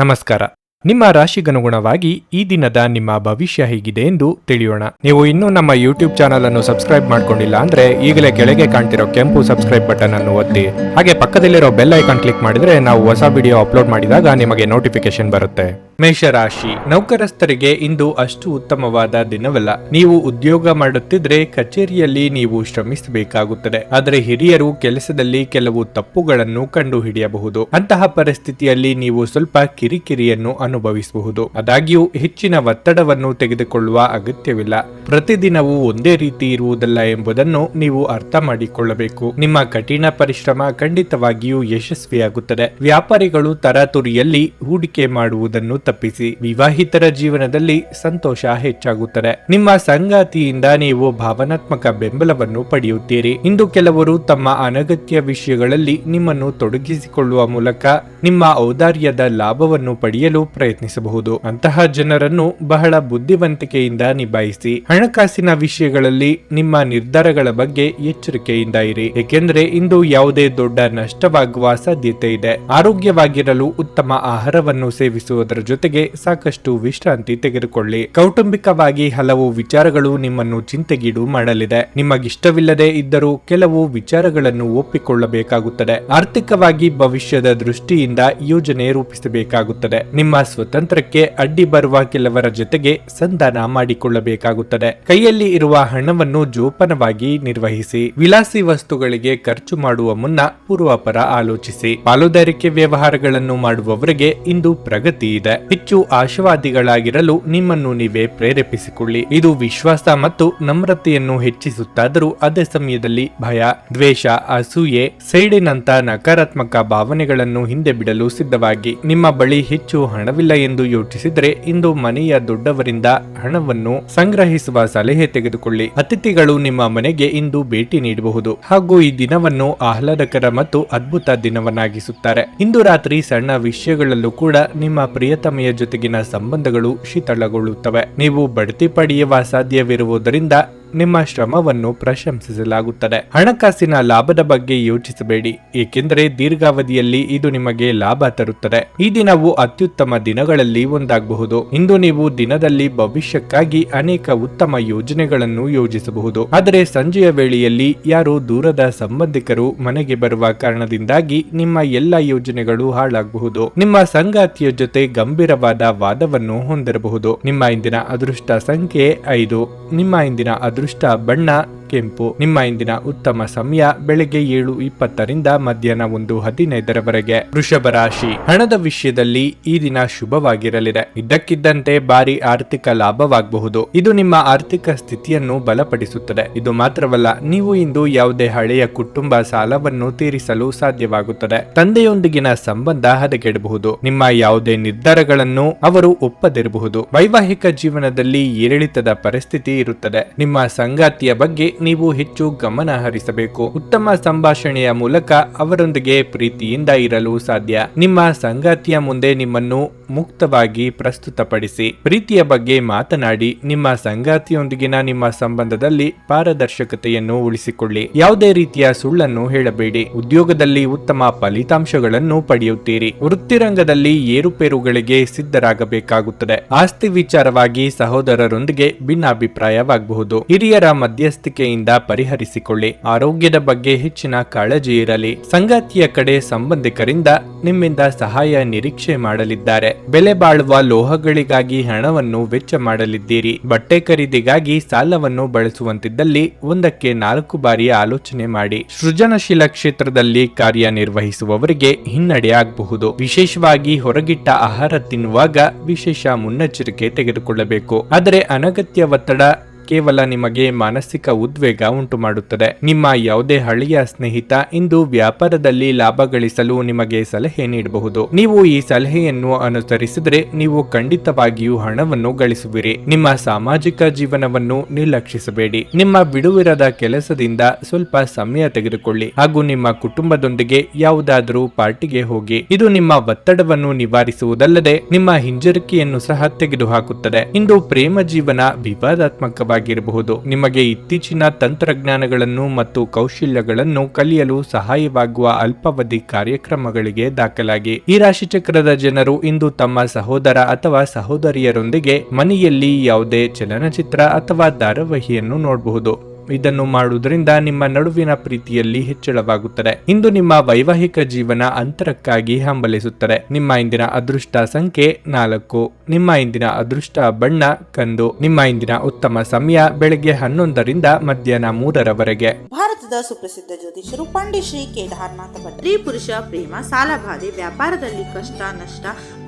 ನಮಸ್ಕಾರ. ನಿಮ್ಮ ರಾಶಿಗನುಗುಣವಾಗಿ ಈ ದಿನದ ನಿಮ್ಮ ಭವಿಷ್ಯ ಹೇಗಿದೆ ಎಂದು ತಿಳಿಯೋಣ. ನೀವು ಇನ್ನೂ ನಮ್ಮ ಯೂಟ್ಯೂಬ್ ಚಾನಲ್ ಅನ್ನು ಸಬ್ಸ್ಕ್ರೈಬ್ ಮಾಡ್ಕೊಂಡಿಲ್ಲ ಅಂದ್ರೆ ಈಗಲೇ ಕೆಳಗೆ ಕಾಣ್ತಿರೋ ಕೆಂಪು ಸಬ್ಸ್ಕ್ರೈಬ್ ಬಟನ್ ಅನ್ನು ಒತ್ತಿ. ಹಾಗೆ ಪಕ್ಕದಲ್ಲಿರೋ ಬೆಲ್ ಐಕಾನ್ ಕ್ಲಿಕ್ ಮಾಡಿದ್ರೆ ನಾವು ಹೊಸ ವಿಡಿಯೋ ಅಪ್ಲೋಡ್ ಮಾಡಿದಾಗ ನಿಮಗೆ ನೋಟಿಫಿಕೇಶನ್ ಬರುತ್ತೆ. ಮೇಷರಾಶಿ, ನೌಕರಸ್ಥರಿಗೆ ಇಂದು ಅಷ್ಟು ಉತ್ತಮವಾದ ದಿನವಲ್ಲ. ನೀವು ಉದ್ಯೋಗ ಮಾಡುತ್ತಿದ್ರೆ ಕಚೇರಿಯಲ್ಲಿ ನೀವು ಶ್ರಮಿಸಬೇಕಾಗುತ್ತದೆ. ಆದರೆ ಹಿರಿಯರು ಕೆಲಸದಲ್ಲಿ ಕೆಲವು ತಪ್ಪುಗಳನ್ನು ಕಂಡು ಹಿಡಿಯಬಹುದು. ಅಂತಹ ಪರಿಸ್ಥಿತಿಯಲ್ಲಿ ನೀವು ಸ್ವಲ್ಪ ಕಿರಿಕಿರಿಯನ್ನು ಅನುಭವಿಸಬಹುದು. ಆದಾಗ್ಯೂ ಹೆಚ್ಚಿನ ಒತ್ತಡವನ್ನು ತೆಗೆದುಕೊಳ್ಳುವ ಅಗತ್ಯವಿಲ್ಲ. ಪ್ರತಿದಿನವೂ ಒಂದೇ ರೀತಿ ಇರುವುದಲ್ಲ ಎಂಬುದನ್ನು ನೀವು ಅರ್ಥ ಮಾಡಿಕೊಳ್ಳಬೇಕು. ನಿಮ್ಮ ಕಠಿಣ ಪರಿಶ್ರಮ ಖಂಡಿತವಾಗಿಯೂ ಯಶಸ್ವಿಯಾಗುತ್ತದೆ. ವ್ಯಾಪಾರಿಗಳು ತರಾತುರಿಯಲ್ಲಿ ಹೂಡಿಕೆ ಮಾಡುವುದನ್ನು ತಪ್ಪಿಸಿ. ವಿವಾಹಿತರ ಜೀವನದಲ್ಲಿ ಸಂತೋಷ ಹೆಚ್ಚಾಗುತ್ತದೆ. ನಿಮ್ಮ ಸಂಗಾತಿಯಿಂದ ನೀವು ಭಾವನಾತ್ಮಕ ಬೆಂಬಲವನ್ನು ಪಡೆಯುತ್ತೀರಿ. ಇಂದು ಕೆಲವರು ತಮ್ಮ ಅನಗತ್ಯ ವಿಷಯಗಳಲ್ಲಿ ನಿಮ್ಮನ್ನು ತೊಡಗಿಸಿಕೊಳ್ಳುವ ಮೂಲಕ ನಿಮ್ಮ ಔದಾರ್ಯದ ಲಾಭವನ್ನು ಪಡೆಯಲು ಪ್ರಯತ್ನಿಸಬಹುದು. ಅಂತಹ ಜನರನ್ನು ಬಹಳ ಬುದ್ಧಿವಂತಿಕೆಯಿಂದ ನಿಭಾಯಿಸಿ. ಹಣಕಾಸಿನ ವಿಷಯಗಳಲ್ಲಿ ನಿಮ್ಮ ನಿರ್ಧಾರಗಳ ಬಗ್ಗೆ ಎಚ್ಚರಿಕೆಯಿಂದ ಇರಿ, ಏಕೆಂದರೆ ಇಂದು ಯಾವುದೇ ದೊಡ್ಡ ನಷ್ಟವಾಗುವ ಸಾಧ್ಯತೆ ಇದೆ. ಆರೋಗ್ಯವಾಗಿರಲು ಉತ್ತಮ ಆಹಾರವನ್ನು ಸೇವಿಸುವುದರ ಜೊತೆಗೆ ಸಾಕಷ್ಟು ವಿಶ್ರಾಂತಿ ತೆಗೆದುಕೊಳ್ಳಿ. ಕೌಟುಂಬಿಕವಾಗಿ ಹಲವು ವಿಚಾರಗಳು ನಿಮ್ಮನ್ನು ಚಿಂತೆಗೀಡು ಮಾಡಲಿದೆ. ನಿಮಗಿಷ್ಟವಿಲ್ಲದೆ ಇದ್ದರೂ ಕೆಲವು ವಿಚಾರಗಳನ್ನು ಒಪ್ಪಿಕೊಳ್ಳಬೇಕಾಗುತ್ತದೆ. ಆರ್ಥಿಕವಾಗಿ ಭವಿಷ್ಯದ ದೃಷ್ಟಿಯಿಂದ ಯೋಜನೆ ರೂಪಿಸಬೇಕಾಗುತ್ತದೆ. ನಿಮ್ಮ ಸ್ವತಂತ್ರಕ್ಕೆ ಅಡ್ಡಿ ಬರುವ ಕೆಲವರ ಜೊತೆಗೆ ಸಂಧಾನ ಮಾಡಿಕೊಳ್ಳಬೇಕಾಗುತ್ತದೆ. ಕೈಯಲ್ಲಿ ಇರುವ ಹಣವನ್ನು ಜೋಪಾನವಾಗಿ ನಿರ್ವಹಿಸಿ. ವಿಲಾಸಿ ವಸ್ತುಗಳಿಗೆ ಖರ್ಚು ಮಾಡುವ ಮುನ್ನ ಪೂರ್ವಾಪರ ಆಲೋಚಿಸಿ. ಪಾಲುದಾರಿಕೆ ವ್ಯವಹಾರಗಳನ್ನು ಮಾಡುವವರಿಗೆ ಇಂದು ಪ್ರಗತಿ ಇದೆ. ಹೆಚ್ಚು ಆಶಾವಾದಿಗಳಾಗಿರಲು ನಿಮ್ಮನ್ನು ನೀವೇ ಪ್ರೇರೇಪಿಸಿಕೊಳ್ಳಿ. ಇದು ವಿಶ್ವಾಸ ಮತ್ತು ನಮ್ರತೆಯನ್ನು ಹೆಚ್ಚಿಸುತ್ತಾದರೂ ಅದೇ ಸಮಯದಲ್ಲಿ ಭಯ, ದ್ವೇಷ, ಅಸೂಯೆ, ಸೈಡಿನಂತ ನಕಾರಾತ್ಮಕ ಭಾವನೆಗಳನ್ನು ಹಿಂದೆ ಬಿಡಲು ಸಿದ್ಧವಾಗಿ. ನಿಮ್ಮ ಬಳಿ ಹೆಚ್ಚು ಹಣವಿಲ್ಲ ಎಂದು ಯೋಚಿಸಿದರೆ ಇಂದು ಮನೆಯ ದೊಡ್ಡವರಿಂದ ಹಣವನ್ನು ಸಂಗ್ರಹಿಸುವ ಸಲಹೆ ತೆಗೆದುಕೊಳ್ಳಿ. ಅತಿಥಿಗಳು ನಿಮ್ಮ ಮನೆಗೆ ಇಂದು ಭೇಟಿ ನೀಡಬಹುದು ಹಾಗೂ ಈ ದಿನವನ್ನು ಆಹ್ಲಾದಕರ ಮತ್ತು ಅದ್ಭುತ ದಿನವನ್ನಾಗಿಸುತ್ತಾರೆ. ಇಂದು ರಾತ್ರಿ ಸಣ್ಣ ವಿಷಯಗಳಲ್ಲೂ ಕೂಡ ನಿಮ್ಮ ಪ್ರಿಯತಮೆಯ ಜೊತೆಗಿನ ಸಂಬಂಧಗಳು ಶೀತಳಗೊಳ್ಳುತ್ತವೆ. ನೀವು ಬಡ್ತಿ ಪಡೆಯುವ ಸಾಧ್ಯವಿರುವುದರಿಂದ ನಿಮ್ಮ ಶ್ರಮವನ್ನು ಪ್ರಶಂಸಿಸಲಾಗುತ್ತದೆ. ಹಣಕಾಸಿನ ಲಾಭದ ಬಗ್ಗೆ ಯೋಚಿಸಬೇಡಿ, ಏಕೆಂದರೆ ದೀರ್ಘಾವಧಿಯಲ್ಲಿ ಇದು ನಿಮಗೆ ಲಾಭ ತರುತ್ತದೆ. ಈ ದಿನವು ಅತ್ಯುತ್ತಮ ದಿನಗಳಲ್ಲಿ ಒಂದಾಗಬಹುದು. ಇಂದು ನೀವು ದಿನದಲ್ಲಿ ಭವಿಷ್ಯಕ್ಕಾಗಿ ಅನೇಕ ಉತ್ತಮ ಯೋಜನೆಗಳನ್ನು ಯೋಜಿಸಬಹುದು. ಆದರೆ ಸಂಜೆಯ ವೇಳೆಯಲ್ಲಿ ಯಾರೋ ದೂರದ ಸಂಬಂಧಿಕರು ಮನೆಗೆ ಬರುವ ಕಾರಣದಿಂದಾಗಿ ನಿಮ್ಮ ಎಲ್ಲ ಯೋಜನೆಗಳು ಹಾಳಾಗಬಹುದು. ನಿಮ್ಮ ಸಂಗಾತಿಯ ಜೊತೆ ಗಂಭೀರವಾದ ವಾದವನ್ನು ಹೊಂದಿರಬಹುದು. ನಿಮ್ಮ ಇಂದಿನ ಅದೃಷ್ಟ ಸಂಖ್ಯೆ 5. ನಿಮ್ಮ ಇಂದಿನ ಅದೃಷ್ಟ ಬಣ್ಣ ಕೆಂಪು. ನಿಮ್ಮ ಇಂದಿನ ಉತ್ತಮ ಸಮಯ ಬೆಳಗ್ಗೆ 7:20 ಮಧ್ಯಾಹ್ನ 1:15 ವೃಷಭ ರಾಶಿ, ಹಣದ ವಿಷಯದಲ್ಲಿ ಈ ದಿನ ಶುಭವಾಗಿರಲಿದೆ. ಇದ್ದಕ್ಕಿದ್ದಂತೆ ಭಾರಿ ಆರ್ಥಿಕ ಲಾಭವಾಗಬಹುದು. ಇದು ನಿಮ್ಮ ಆರ್ಥಿಕ ಸ್ಥಿತಿಯನ್ನು ಬಲಪಡಿಸುತ್ತದೆ. ಇದು ಮಾತ್ರವಲ್ಲ, ನೀವು ಇಂದು ಯಾವುದೇ ಹಳೆಯ ಕುಟುಂಬ ಸಾಲವನ್ನು ತೀರಿಸಲು ಸಾಧ್ಯವಾಗುತ್ತದೆ. ತಂದೆಯೊಂದಿಗಿನ ಸಂಬಂಧ ಹದಗೆಡಬಹುದು. ನಿಮ್ಮ ಯಾವುದೇ ನಿರ್ಧಾರಗಳನ್ನು ಅವರು ಒಪ್ಪದಿರಬಹುದು. ವೈವಾಹಿಕ ಜೀವನದಲ್ಲಿ ಏರಿಳಿತದ ಪರಿಸ್ಥಿತಿ ಇರುತ್ತದೆ. ನಿಮ್ಮ ಸಂಗಾತಿಯ ಬಗ್ಗೆ ನೀವು ಹೆಚ್ಚು ಗಮನ ಹರಿಸಬೇಕು. ಉತ್ತಮ ಸಂಭಾಷಣೆಯ ಮೂಲಕ ಅವರೊಂದಿಗೆ ಪ್ರೀತಿಯಿಂದ ಇರಲು ಸಾಧ್ಯ. ನಿಮ್ಮ ಸಂಗಾತಿಯ ಮುಂದೆ ನಿಮ್ಮನ್ನು ಮುಕ್ತವಾಗಿ ಪ್ರಸ್ತುತಪಡಿಸಿ. ಪ್ರೀತಿಯ ಬಗ್ಗೆ ಮಾತನಾಡಿ. ನಿಮ್ಮ ಸಂಗಾತಿಯೊಂದಿಗಿನ ನಿಮ್ಮ ಸಂಬಂಧದಲ್ಲಿ ಪಾರದರ್ಶಕತೆಯನ್ನು ಉಳಿಸಿಕೊಳ್ಳಿ. ಯಾವುದೇ ರೀತಿಯ ಸುಳ್ಳನ್ನು ಹೇಳಬೇಡಿ. ಉದ್ಯೋಗದಲ್ಲಿ ಉತ್ತಮ ಫಲಿತಾಂಶಗಳನ್ನು ಪಡೆಯುತ್ತೀರಿ. ವೃತ್ತಿರಂಗದಲ್ಲಿ ಏರುಪೇರುಗಳಿಗೆ ಸಿದ್ಧರಾಗಬೇಕಾಗುತ್ತದೆ. ಆಸ್ತಿ ವಿಚಾರವಾಗಿ ಸಹೋದರರೊಂದಿಗೆ ಭಿನ್ನಾಭಿಪ್ರಾಯವಾಗಬಹುದು. ಹಿರಿಯರ ಮಧ್ಯಸ್ಥಿಕೆಯಿಂದ ಪರಿಹರಿಸಿಕೊಳ್ಳಿ. ಆರೋಗ್ಯದ ಬಗ್ಗೆ ಹೆಚ್ಚಿನ ಕಾಳಜಿ ಇರಲಿ. ಸಂಗಾತಿಯ ಕಡೆ ಸಂಬಂಧಿಕರಿಂದ ನಿಮ್ಮಿಂದ ಸಹಾಯ ನಿರೀಕ್ಷೆ ಮಾಡಲಿದ್ದಾರೆ. ಬೆಲೆ ಬಾಳುವ ಲೋಹಗಳಿಗಾಗಿ ಹಣವನ್ನು ವೆಚ್ಚ ಮಾಡಲಿದ್ದೀರಿ. ಬಟ್ಟೆ ಖರೀದಿಗಾಗಿ ಸಾಲವನ್ನು ಬಳಸುವಂತಿದ್ದಲ್ಲಿ 1-4 ಬಾರಿ ಆಲೋಚನೆ ಮಾಡಿ. ಸೃಜನಶೀಲ ಕ್ಷೇತ್ರದಲ್ಲಿ ಕಾರ್ಯನಿರ್ವಹಿಸುವವರಿಗೆ ಹಿನ್ನಡೆ ಆಗಬಹುದು. ವಿಶೇಷವಾಗಿ ಹೊರಗಿಟ್ಟ ಆಹಾರ ತಿನ್ನುವಾಗ ವಿಶೇಷ ಮುನ್ನೆಚ್ಚರಿಕೆ ತೆಗೆದುಕೊಳ್ಳಬೇಕು. ಆದರೆ ಅನಗತ್ಯ ಒತ್ತಡ ಕೇವಲ ನಿಮಗೆ ಮಾನಸಿಕ ಉದ್ವೇಗ ಉಂಟು ಮಾಡುತ್ತದೆ. ನಿಮ್ಮ ಯಾವುದೇ ಹಳೆಯ ಸ್ನೇಹಿತ ಇಂದು ವ್ಯಾಪಾರದಲ್ಲಿ ಲಾಭ ಗಳಿಸಲು ನಿಮಗೆ ಸಲಹೆ ನೀಡಬಹುದು. ನೀವು ಈ ಸಲಹೆಯನ್ನು ಅನುಸರಿಸಿದರೆ ನೀವು ಖಂಡಿತವಾಗಿಯೂ ಹಣವನ್ನು ಗಳಿಸುವಿರಿ. ನಿಮ್ಮ ಸಾಮಾಜಿಕ ಜೀವನವನ್ನು ನಿರ್ಲಕ್ಷಿಸಬೇಡಿ. ನಿಮ್ಮ ಬಿಡುವಿರದ ಕೆಲಸದಿಂದ ಸ್ವಲ್ಪ ಸಮಯ ತೆಗೆದುಕೊಳ್ಳಿ ಹಾಗೂ ನಿಮ್ಮ ಕುಟುಂಬದೊಂದಿಗೆ ಯಾವುದಾದರೂ ಪಾರ್ಟಿಗೆ ಹೋಗಿ. ಇದು ನಿಮ್ಮ ಒತ್ತಡವನ್ನು ನಿವಾರಿಸುವುದಲ್ಲದೆ ನಿಮ್ಮ ಹಿಂಜರಿಕೆಯನ್ನು ಸಹ ತೆಗೆದುಹಾಕುತ್ತದೆ. ಇಂದು ಪ್ರೇಮ ಜೀವನ ವಿವಾದಾತ್ಮಕವಾಗಿ ಅನುಕೂಲವಾಗಿರಬಹುದು. ನಿಮಗೆ ಇತ್ತೀಚಿನ ತಂತ್ರಜ್ಞಾನಗಳನ್ನು ಮತ್ತು ಕೌಶಲ್ಯಗಳನ್ನು ಕಲಿಯಲು ಸಹಾಯವಾಗುವ ಅಲ್ಪಾವಧಿ ಕಾರ್ಯಕ್ರಮಗಳಿಗೆ ದಾಖಲಾಗಿ. ಈ ರಾಶಿಚಕ್ರದ ಜನರು ಇಂದು ತಮ್ಮ ಸಹೋದರ ಅಥವಾ ಸಹೋದರಿಯರೊಂದಿಗೆ ಮನೆಯಲ್ಲಿ ಯಾವುದೇ ಚಲನಚಿತ್ರ ಅಥವಾ ಧಾರಾವಾಹಿಯನ್ನು ನೋಡಬಹುದು. ಇದನ್ನು ಮಾಡುವುದರಿಂದ ನಿಮ್ಮ ನಡುವಿನ ಪ್ರೀತಿಯಲ್ಲಿ ಹೆಚ್ಚಳವಾಗುತ್ತದೆ. ಇಂದು ನಿಮ್ಮ ವೈವಾಹಿಕ ಜೀವನ ಅಂತರಕ್ಕಾಗಿ ಹಂಬಲಿಸುತ್ತದೆ. ನಿಮ್ಮ ಇಂದಿನ ಅದೃಷ್ಟ ಸಂಖ್ಯೆ 4. ನಿಮ್ಮ ಇಂದಿನ ಅದೃಷ್ಟ ಬಣ್ಣ ಕಂದು. ನಿಮ್ಮ ಇಂದಿನ ಉತ್ತಮ ಸಮಯ ಬೆಳಗ್ಗೆ 11ರಿಂದ ಮಧ್ಯಾಹ್ನ 3ರವರೆಗೆ. ಭಾರತದ ಸುಪ್ರಸಿದ್ಧ ಜ್ಯೋತಿಷರು ಪಂಡಿತ್ ಶ್ರೀ ಕೇದಾರನಾಥ ಭಟ್. ಸ್ತ್ರೀ ಪುರುಷ ಪ್ರೇಮ, ಸಾಲಬಾಧೆ, ವ್ಯಾಪಾರದಲ್ಲಿ ಕಷ್ಟ ನಷ್ಟ,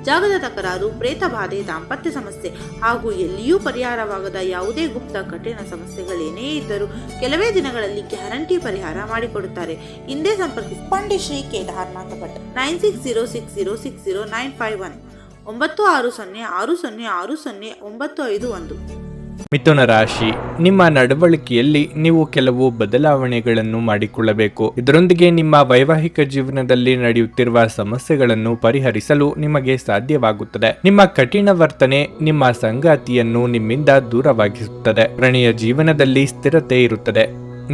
ಜಾಗದ ತಕರಾರು, ಪ್ರೇತ ಬಾಧೆ, ದಾಂಪತ್ಯ ಸಮಸ್ಯೆ ಹಾಗೂ ಎಲ್ಲಿಯೂ ಪರಿಹಾರವಾಗದ ಯಾವುದೇ ಗುಪ್ತ ಕಠಿಣ ಸಮಸ್ಯೆಗಳೇನೇ ಇದ್ದರೂ ಕೆಲವೇ ದಿನಗಳಲ್ಲಿ ಗ್ಯಾರಂಟಿ ಪರಿಹಾರ ಮಾಡಿಕೊಡುತ್ತಾರೆ. ಹಿಂದೆ ಸಂಪರ್ಕಿಸಿ ಪಂಡಿತ್ ಶ್ರೀ ಕೇದಾರನಾಥ ಭಟ್ 9606060951 9606060951. ಮಿಥುನ ರಾಶಿ, ನಿಮ್ಮ ನಡವಳಿಕೆಯಲ್ಲಿ ನೀವು ಕೆಲವು ಬದಲಾವಣೆಗಳನ್ನು ಮಾಡಿಕೊಳ್ಳಬೇಕು. ಇದರೊಂದಿಗೆ ನಿಮ್ಮ ವೈವಾಹಿಕ ಜೀವನದಲ್ಲಿ ನಡೆಯುತ್ತಿರುವ ಸಮಸ್ಯೆಗಳನ್ನು ಪರಿಹರಿಸಲು ನಿಮಗೆ ಸಾಧ್ಯವಾಗುತ್ತದೆ. ನಿಮ್ಮ ಕಠಿಣ ವರ್ತನೆ ನಿಮ್ಮ ಸಂಗಾತಿಯನ್ನು ನಿಮ್ಮಿಂದ ದೂರವಾಗಿಸುತ್ತದೆ. ಪ್ರಣಯ ಜೀವನದಲ್ಲಿ ಸ್ಥಿರತೆ ಇರುತ್ತದೆ.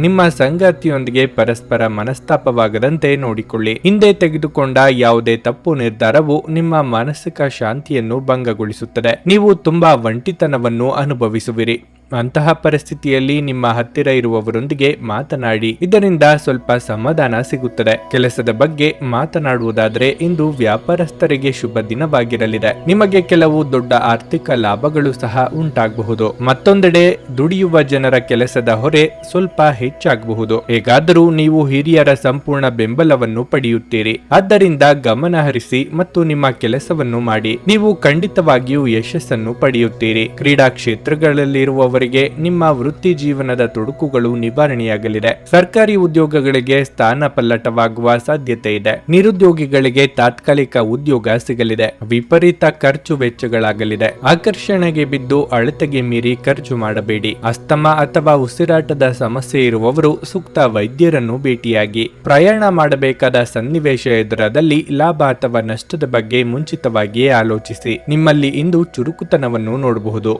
ನಿಮ್ಮ ಸಂಗಾತಿಯೊಂದಿಗೆ ಪರಸ್ಪರ ಮನಸ್ತಾಪವಾಗದಂತೆ ನೋಡಿಕೊಳ್ಳಿ. ಹಿಂದೆ ತೆಗೆದುಕೊಂಡ ಯಾವುದೇ ತಪ್ಪು ನಿರ್ಧಾರವು ನಿಮ್ಮ ಮಾನಸಿಕ ಶಾಂತಿಯನ್ನು ಭಂಗಗೊಳಿಸುತ್ತದೆ. ನೀವು ತುಂಬಾ ಒಂಟಿತನವನ್ನು ಅನುಭವಿಸುವಿರಿ. ಅಂತಹ ಪರಿಸ್ಥಿತಿಯಲ್ಲಿ ನಿಮ್ಮ ಹತ್ತಿರ ಇರುವವರೊಂದಿಗೆ ಮಾತನಾಡಿ. ಇದರಿಂದ ಸ್ವಲ್ಪ ಸಮಾಧಾನ ಸಿಗುತ್ತದೆ. ಕೆಲಸದ ಬಗ್ಗೆ ಮಾತನಾಡುವುದಾದರೆ ಇಂದು ವ್ಯಾಪಾರಸ್ಥರಿಗೆ ಶುಭ ದಿನವಾಗಿರಲಿದೆ. ನಿಮಗೆ ಕೆಲವು ದೊಡ್ಡ ಆರ್ಥಿಕ ಲಾಭಗಳು ಸಹ ಉಂಟಾಗಬಹುದು. ಮತ್ತೊಂದೆಡೆ ದುಡಿಯುವ ಜನರ ಕೆಲಸದ ಹೊರೆ ಸ್ವಲ್ಪ ಹೆಚ್ಚಾಗಬಹುದು. ಹೇಗಾದರೂ ನೀವು ಹಿರಿಯರ ಸಂಪೂರ್ಣ ಬೆಂಬಲವನ್ನು ಪಡೆಯುತ್ತೀರಿ. ಆದ್ದರಿಂದ ಗಮನ ಹರಿಸಿ ಮತ್ತು ನಿಮ್ಮ ಕೆಲಸವನ್ನು ಮಾಡಿ. ನೀವು ಖಂಡಿತವಾಗಿಯೂ ಯಶಸ್ಸನ್ನು ಪಡೆಯುತ್ತೀರಿ. ಕ್ರೀಡಾ ಕ್ಷೇತ್ರಗಳಲ್ಲಿರುವವರಿಗೆ ನಿಮ್ಮ ವೃತ್ತಿ ಜೀವನದ ತೊಡಕುಗಳು ನಿವಾರಣೆಯಾಗಲಿದೆ. ಸರ್ಕಾರಿ ಉದ್ಯೋಗಗಳಿಗೆ ಸ್ಥಾನ ಪಲ್ಲಟವಾಗುವ ಸಾಧ್ಯತೆ ಇದೆ. ನಿರುದ್ಯೋಗಿಗಳಿಗೆ ತಾತ್ಕಾಲಿಕ ಉದ್ಯೋಗ ಸಿಗಲಿದೆ. ವಿಪರೀತ ಖರ್ಚು ವೆಚ್ಚಗಳಾಗಲಿದೆ. ಆಕರ್ಷಣೆಗೆ ಬಿದ್ದು ಅಳತೆಗೆ ಮೀರಿ ಖರ್ಚು ಮಾಡಬೇಡಿ. ಅಸ್ತಮಾ ಅಥವಾ ಉಸಿರಾಟದ ಸಮಸ್ಯೆ ಇರುವವರು ಸೂಕ್ತ ವೈದ್ಯರನ್ನು ಭೇಟಿಯಾಗಿ. ಪ್ರಯಾಣ ಮಾಡಬೇಕಾದ ಸನ್ನಿವೇಶ ಎದುರಾದಲ್ಲಿ ಲಾಭ ಅಥವಾ ನಷ್ಟದ ಬಗ್ಗೆ ಮುಂಚಿತವಾಗಿಯೇ ಆಲೋಚಿಸಿ. ನಿಮ್ಮಲ್ಲಿ ಇಂದು ಚುರುಕುತನವನ್ನು ನೋಡಬಹುದು.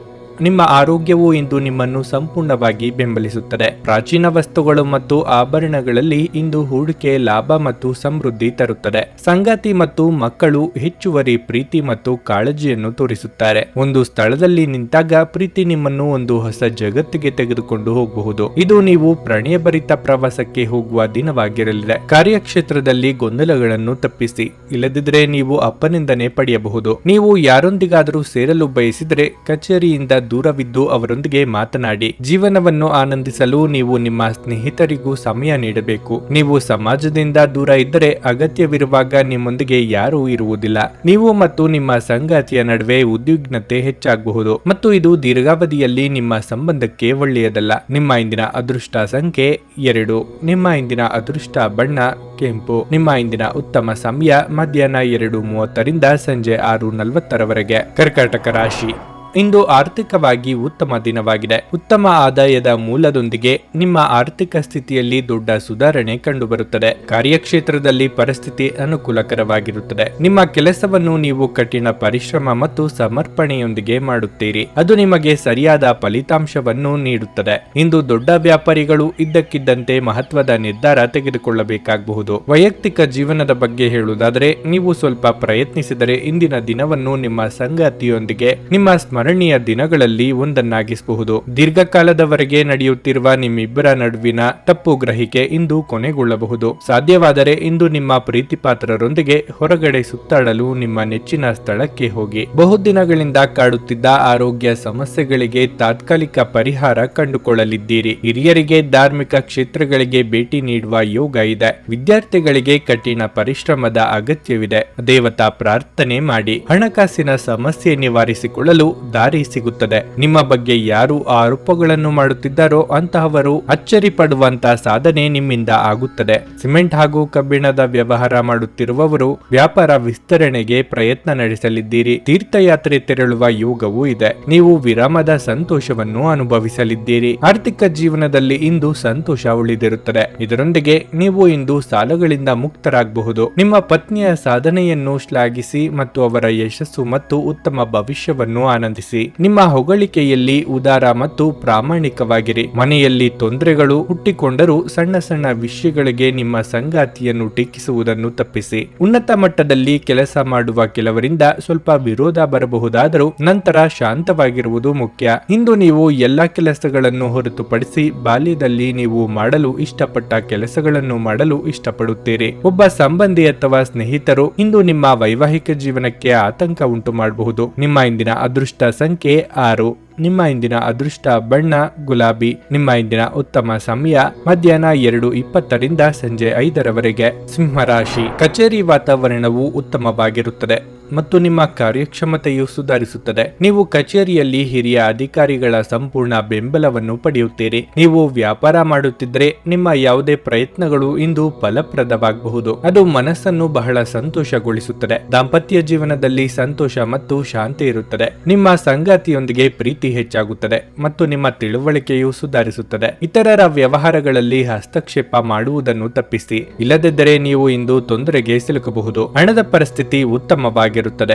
ನಿಮ್ಮ ಆರೋಗ್ಯವು ಇಂದು ನಿಮ್ಮನ್ನು ಸಂಪೂರ್ಣವಾಗಿ ಬೆಂಬಲಿಸುತ್ತದೆ. ಪ್ರಾಚೀನ ವಸ್ತುಗಳು ಮತ್ತು ಆಭರಣಗಳಲ್ಲಿ ಇಂದು ಹೂಡಿಕೆ ಲಾಭ ಮತ್ತು ಸಮೃದ್ಧಿ ತರುತ್ತದೆ. ಸಂಗಾತಿ ಮತ್ತು ಮಕ್ಕಳು ಹೆಚ್ಚುವರಿ ಪ್ರೀತಿ ಮತ್ತು ಕಾಳಜಿಯನ್ನು ತೋರಿಸುತ್ತಾರೆ. ಒಂದು ಸ್ಥಳದಲ್ಲಿ ನಿಂತಾಗ ಪ್ರೀತಿ ನಿಮ್ಮನ್ನು ಒಂದು ಹೊಸ ಜಗತ್ತಿಗೆ ತೆಗೆದುಕೊಂಡು ಹೋಗಬಹುದು. ಇದು ನೀವು ಪ್ರಣಯಭರಿತ ಪ್ರವಾಸಕ್ಕೆ ಹೋಗುವ ದಿನವಾಗಿರಲಿದೆ. ಕಾರ್ಯಕ್ಷೇತ್ರದಲ್ಲಿ ಗೊಂದಲಗಳನ್ನು ತಪ್ಪಿಸಿ. ಇಲ್ಲದಿದ್ದರೆ ನೀವು ಅಪನಿಂದನೆ ಪಡೆಯಬಹುದು. ನೀವು ಯಾರೊಂದಿಗಾದರೂ ಸೇರಲು ಬಯಸಿದರೆ ಕಚೇರಿಯಿಂದ ದೂರವಿದ್ದು ಅವರೊಂದಿಗೆ ಮಾತನಾಡಿ. ಜೀವನವನ್ನು ಆನಂದಿಸಲು ನೀವು ನಿಮ್ಮ ಸ್ನೇಹಿತರಿಗೂ ಸಮಯ ನೀಡಬೇಕು. ನೀವು ಸಮಾಜದಿಂದ ದೂರ ಇದ್ದರೆ ಅಗತ್ಯವಿರುವಾಗ ನಿಮ್ಮೊಂದಿಗೆ ಯಾರೂ ಇರುವುದಿಲ್ಲ. ನೀವು ಮತ್ತು ನಿಮ್ಮ ಸಂಗಾತಿಯ ನಡುವೆ ಉದ್ವಿಗ್ನತೆ ಹೆಚ್ಚಾಗಬಹುದು ಮತ್ತು ಇದು ದೀರ್ಘಾವಧಿಯಲ್ಲಿ ನಿಮ್ಮ ಸಂಬಂಧಕ್ಕೆ ಒಳ್ಳೆಯದಲ್ಲ. ನಿಮ್ಮ ಇಂದಿನ ಅದೃಷ್ಟ ಸಂಖ್ಯೆ 2. ನಿಮ್ಮ ಇಂದಿನ ಅದೃಷ್ಟ ಬಣ್ಣ ಕೆಂಪು. ನಿಮ್ಮ ಇಂದಿನ ಉತ್ತಮ ಸಮಯ ಮಧ್ಯಾಹ್ನ 2:30ರಿಂದ ಸಂಜೆ 6:40ರವರೆಗೆ. ಕರ್ಕಾಟಕ ರಾಶಿ, ಇಂದು ಆರ್ಥಿಕವಾಗಿ ಉತ್ತಮ ದಿನವಾಗಿದೆ. ಉತ್ತಮ ಆದಾಯದ ಮೂಲದೊಂದಿಗೆ ನಿಮ್ಮ ಆರ್ಥಿಕ ಸ್ಥಿತಿಯಲ್ಲಿ ದೊಡ್ಡ ಸುಧಾರಣೆ ಕಂಡುಬರುತ್ತದೆ. ಕಾರ್ಯಕ್ಷೇತ್ರದಲ್ಲಿ ಪರಿಸ್ಥಿತಿ ಅನುಕೂಲಕರವಾಗಿರುತ್ತದೆ. ನಿಮ್ಮ ಕೆಲಸವನ್ನು ನೀವು ಕಠಿಣ ಪರಿಶ್ರಮ ಮತ್ತು ಸಮರ್ಪಣೆಯೊಂದಿಗೆ ಮಾಡುತ್ತೀರಿ. ಅದು ನಿಮಗೆ ಸರಿಯಾದ ಫಲಿತಾಂಶವನ್ನು ನೀಡುತ್ತದೆ. ಇಂದು ದೊಡ್ಡ ವ್ಯಾಪಾರಿಗಳು ಇದ್ದಕ್ಕಿದ್ದಂತೆ ಮಹತ್ವದ ನಿರ್ಧಾರ ತೆಗೆದುಕೊಳ್ಳಬೇಕಾಗಬಹುದು. ವೈಯಕ್ತಿಕ ಜೀವನದ ಬಗ್ಗೆ ಹೇಳುವುದಾದರೆ ನೀವು ಸ್ವಲ್ಪ ಪ್ರಯತ್ನಿಸಿದರೆ ಇಂದಿನ ದಿನವನ್ನು ನಿಮ್ಮ ಸಂಗಾತಿಯೊಂದಿಗೆ ನಿಮ್ಮ ಸ್ಮರಣೀಯ ದಿನಗಳಲ್ಲಿ ಒಂದನ್ನಾಗಿಸಬಹುದು. ದೀರ್ಘಕಾಲದವರೆಗೆ ನಡೆಯುತ್ತಿರುವ ನಿಮ್ಮಿಬ್ಬರ ನಡುವಿನ ತಪ್ಪು ಗ್ರಹಿಕೆ ಇಂದು ಕೊನೆಗೊಳ್ಳಬಹುದು. ಸಾಧ್ಯವಾದರೆ ಇಂದು ನಿಮ್ಮ ಪ್ರೀತಿಪಾತ್ರರೊಂದಿಗೆ ಹೊರಗಡೆ ಸುತ್ತಾಡಲು ನಿಮ್ಮ ನೆಚ್ಚಿನ ಸ್ಥಳಕ್ಕೆ ಹೋಗಿ. ಬಹುದಿನಗಳಿಂದ ಕಾಡುತ್ತಿದ್ದ ಆರೋಗ್ಯ ಸಮಸ್ಯೆಗಳಿಗೆ ತಾತ್ಕಾಲಿಕ ಪರಿಹಾರ ಕಂಡುಕೊಳ್ಳಲಿದ್ದೀರಿ. ಹಿರಿಯರಿಗೆ ಧಾರ್ಮಿಕ ಕ್ಷೇತ್ರಗಳಿಗೆ ಭೇಟಿ ನೀಡುವ ಯೋಗ ಇದೆ. ವಿದ್ಯಾರ್ಥಿಗಳಿಗೆ ಕಠಿಣ ಪರಿಶ್ರಮದ ಅಗತ್ಯವಿದೆ. ದೇವತಾ ಪ್ರಾರ್ಥನೆ ಮಾಡಿ. ಹಣಕಾಸಿನ ಸಮಸ್ಯೆ ನಿವಾರಿಸಿಕೊಳ್ಳಲು ದಾರಿ ಸಿಗುತ್ತದೆ. ನಿಮ್ಮ ಬಗ್ಗೆ ಯಾರು ಆರೋಪಗಳನ್ನು ಮಾಡುತ್ತಿದ್ದಾರೋ ಅಂತಹವರು ಅಚ್ಚರಿ ಪಡುವಂತ ಸಾಧನೆ ನಿಮ್ಮಿಂದ ಆಗುತ್ತದೆ. ಸಿಮೆಂಟ್ ಹಾಗೂ ಕಬ್ಬಿಣದ ವ್ಯವಹಾರ ಮಾಡುತ್ತಿರುವವರು ವ್ಯಾಪಾರ ವಿಸ್ತರಣೆಗೆ ಪ್ರಯತ್ನ ನಡೆಸಲಿದ್ದೀರಿ. ತೀರ್ಥಯಾತ್ರೆ ತೆರಳುವ ಯೋಗವೂ ಇದೆ. ನೀವು ವಿರಾಮದ ಸಂತೋಷವನ್ನು ಅನುಭವಿಸಲಿದ್ದೀರಿ. ಆರ್ಥಿಕ ಜೀವನದಲ್ಲಿ ಇಂದು ಸಂತೋಷ ಉಳಿದಿರುತ್ತದೆ. ಇದರೊಂದಿಗೆ ನೀವು ಇಂದು ಸಾಲಗಳಿಂದ ಮುಕ್ತರಾಗಬಹುದು. ನಿಮ್ಮ ಪತ್ನಿಯ ಸಾಧನೆಯನ್ನು ಶ್ಲಾಘಿಸಿ ಮತ್ತು ಅವರ ಯಶಸ್ಸು ಮತ್ತು ಉತ್ತಮ ಭವಿಷ್ಯವನ್ನು ಆನಂದಿಸಿ. ಆನಂದಿಸಿ. ನಿಮ್ಮ ಹೊಗಳಿಕೆಯಲ್ಲಿ ಉದಾರ ಮತ್ತು ಪ್ರಾಮಾಣಿಕವಾಗಿರಿ. ಮನೆಯಲ್ಲಿ ತೊಂದರೆಗಳು ಹುಟ್ಟಿಕೊಂಡರೂ ಸಣ್ಣ ಸಣ್ಣ ವಿಷಯಗಳಿಗೆ ನಿಮ್ಮ ಸಂಗಾತಿಯನ್ನು ಟೀಕಿಸುವುದನ್ನು ತಪ್ಪಿಸಿ. ಉನ್ನತ ಮಟ್ಟದಲ್ಲಿ ಕೆಲಸ ಮಾಡುವ ಕೆಲವರಿಂದ ಸ್ವಲ್ಪ ವಿರೋಧ ಬರಬಹುದಾದರೂ ನಂತರ ಶಾಂತವಾಗಿರುವುದು ಮುಖ್ಯ. ಇಂದು ನೀವು ಎಲ್ಲ ಕೆಲಸಗಳನ್ನು ಹೊರತುಪಡಿಸಿ ಬಾಲ್ಯದಲ್ಲಿ ನೀವು ಮಾಡಲು ಇಷ್ಟಪಟ್ಟ ಕೆಲಸಗಳನ್ನು ಮಾಡಲು ಇಷ್ಟಪಡುತ್ತೀರಿ. ಒಬ್ಬ ಸಂಬಂಧಿ ಅಥವಾ ಸ್ನೇಹಿತರು ಇಂದು ನಿಮ್ಮ ವೈವಾಹಿಕ ಜೀವನಕ್ಕೆ ಆತಂಕ ಉಂಟು ಮಾಡಬಹುದು. ನಿಮ್ಮ ಇಂದಿನ ಅದೃಷ್ಟ ಸಂಖ್ಯೆ 6. ನಿಮ್ಮ ಇಂದಿನ ಅದೃಷ್ಟ ಬಣ್ಣ ಗುಲಾಬಿ. ನಿಮ್ಮ ಇಂದಿನ ಉತ್ತಮ ಸಮಯ ಮಧ್ಯಾಹ್ನ 2:20 ಸಂಜೆ 5 ಸಿಂಹರಾಶಿ. ಕಚೇರಿ ವಾತಾವರಣವು ಉತ್ತಮವಾಗಿರುತ್ತದೆ ಮತ್ತು ನಿಮ್ಮ ಕಾರ್ಯಕ್ಷಮತೆಯು ಸುಧಾರಿಸುತ್ತದೆ. ನೀವು ಕಚೇರಿಯಲ್ಲಿ ಹಿರಿಯ ಅಧಿಕಾರಿಗಳ ಸಂಪೂರ್ಣ ಬೆಂಬಲವನ್ನು ಪಡೆಯುತ್ತೀರಿ. ನೀವು ವ್ಯಾಪಾರ ಮಾಡುತ್ತಿದ್ದರೆ ನಿಮ್ಮ ಯಾವುದೇ ಪ್ರಯತ್ನಗಳು ಇಂದು ಫಲಪ್ರದವಾಗಬಹುದು. ಅದು ಮನಸ್ಸನ್ನು ಬಹಳ ಸಂತೋಷಗೊಳಿಸುತ್ತದೆ. ದಾಂಪತ್ಯ ಜೀವನದಲ್ಲಿ ಸಂತೋಷ ಮತ್ತು ಶಾಂತಿ ಇರುತ್ತದೆ. ನಿಮ್ಮ ಸಂಗಾತಿಯೊಂದಿಗೆ ಪ್ರೀತಿ ಹೆಚ್ಚಾಗುತ್ತದೆ ಮತ್ತು ನಿಮ್ಮ ತಿಳುವಳಿಕೆಯು ಸುಧಾರಿಸುತ್ತದೆ. ಇತರರ ವ್ಯವಹಾರಗಳಲ್ಲಿ ಹಸ್ತಕ್ಷೇಪ ಮಾಡುವುದನ್ನು ತಪ್ಪಿಸಿ. ಇಲ್ಲದಿದ್ದರೆ ನೀವು ಇಂದು ತೊಂದರೆಗೆ ಸಿಲುಕಬಹುದು. ಹಣದ ಪರಿಸ್ಥಿತಿ ಉತ್ತಮವಾಗಿರುತ್ತದೆ.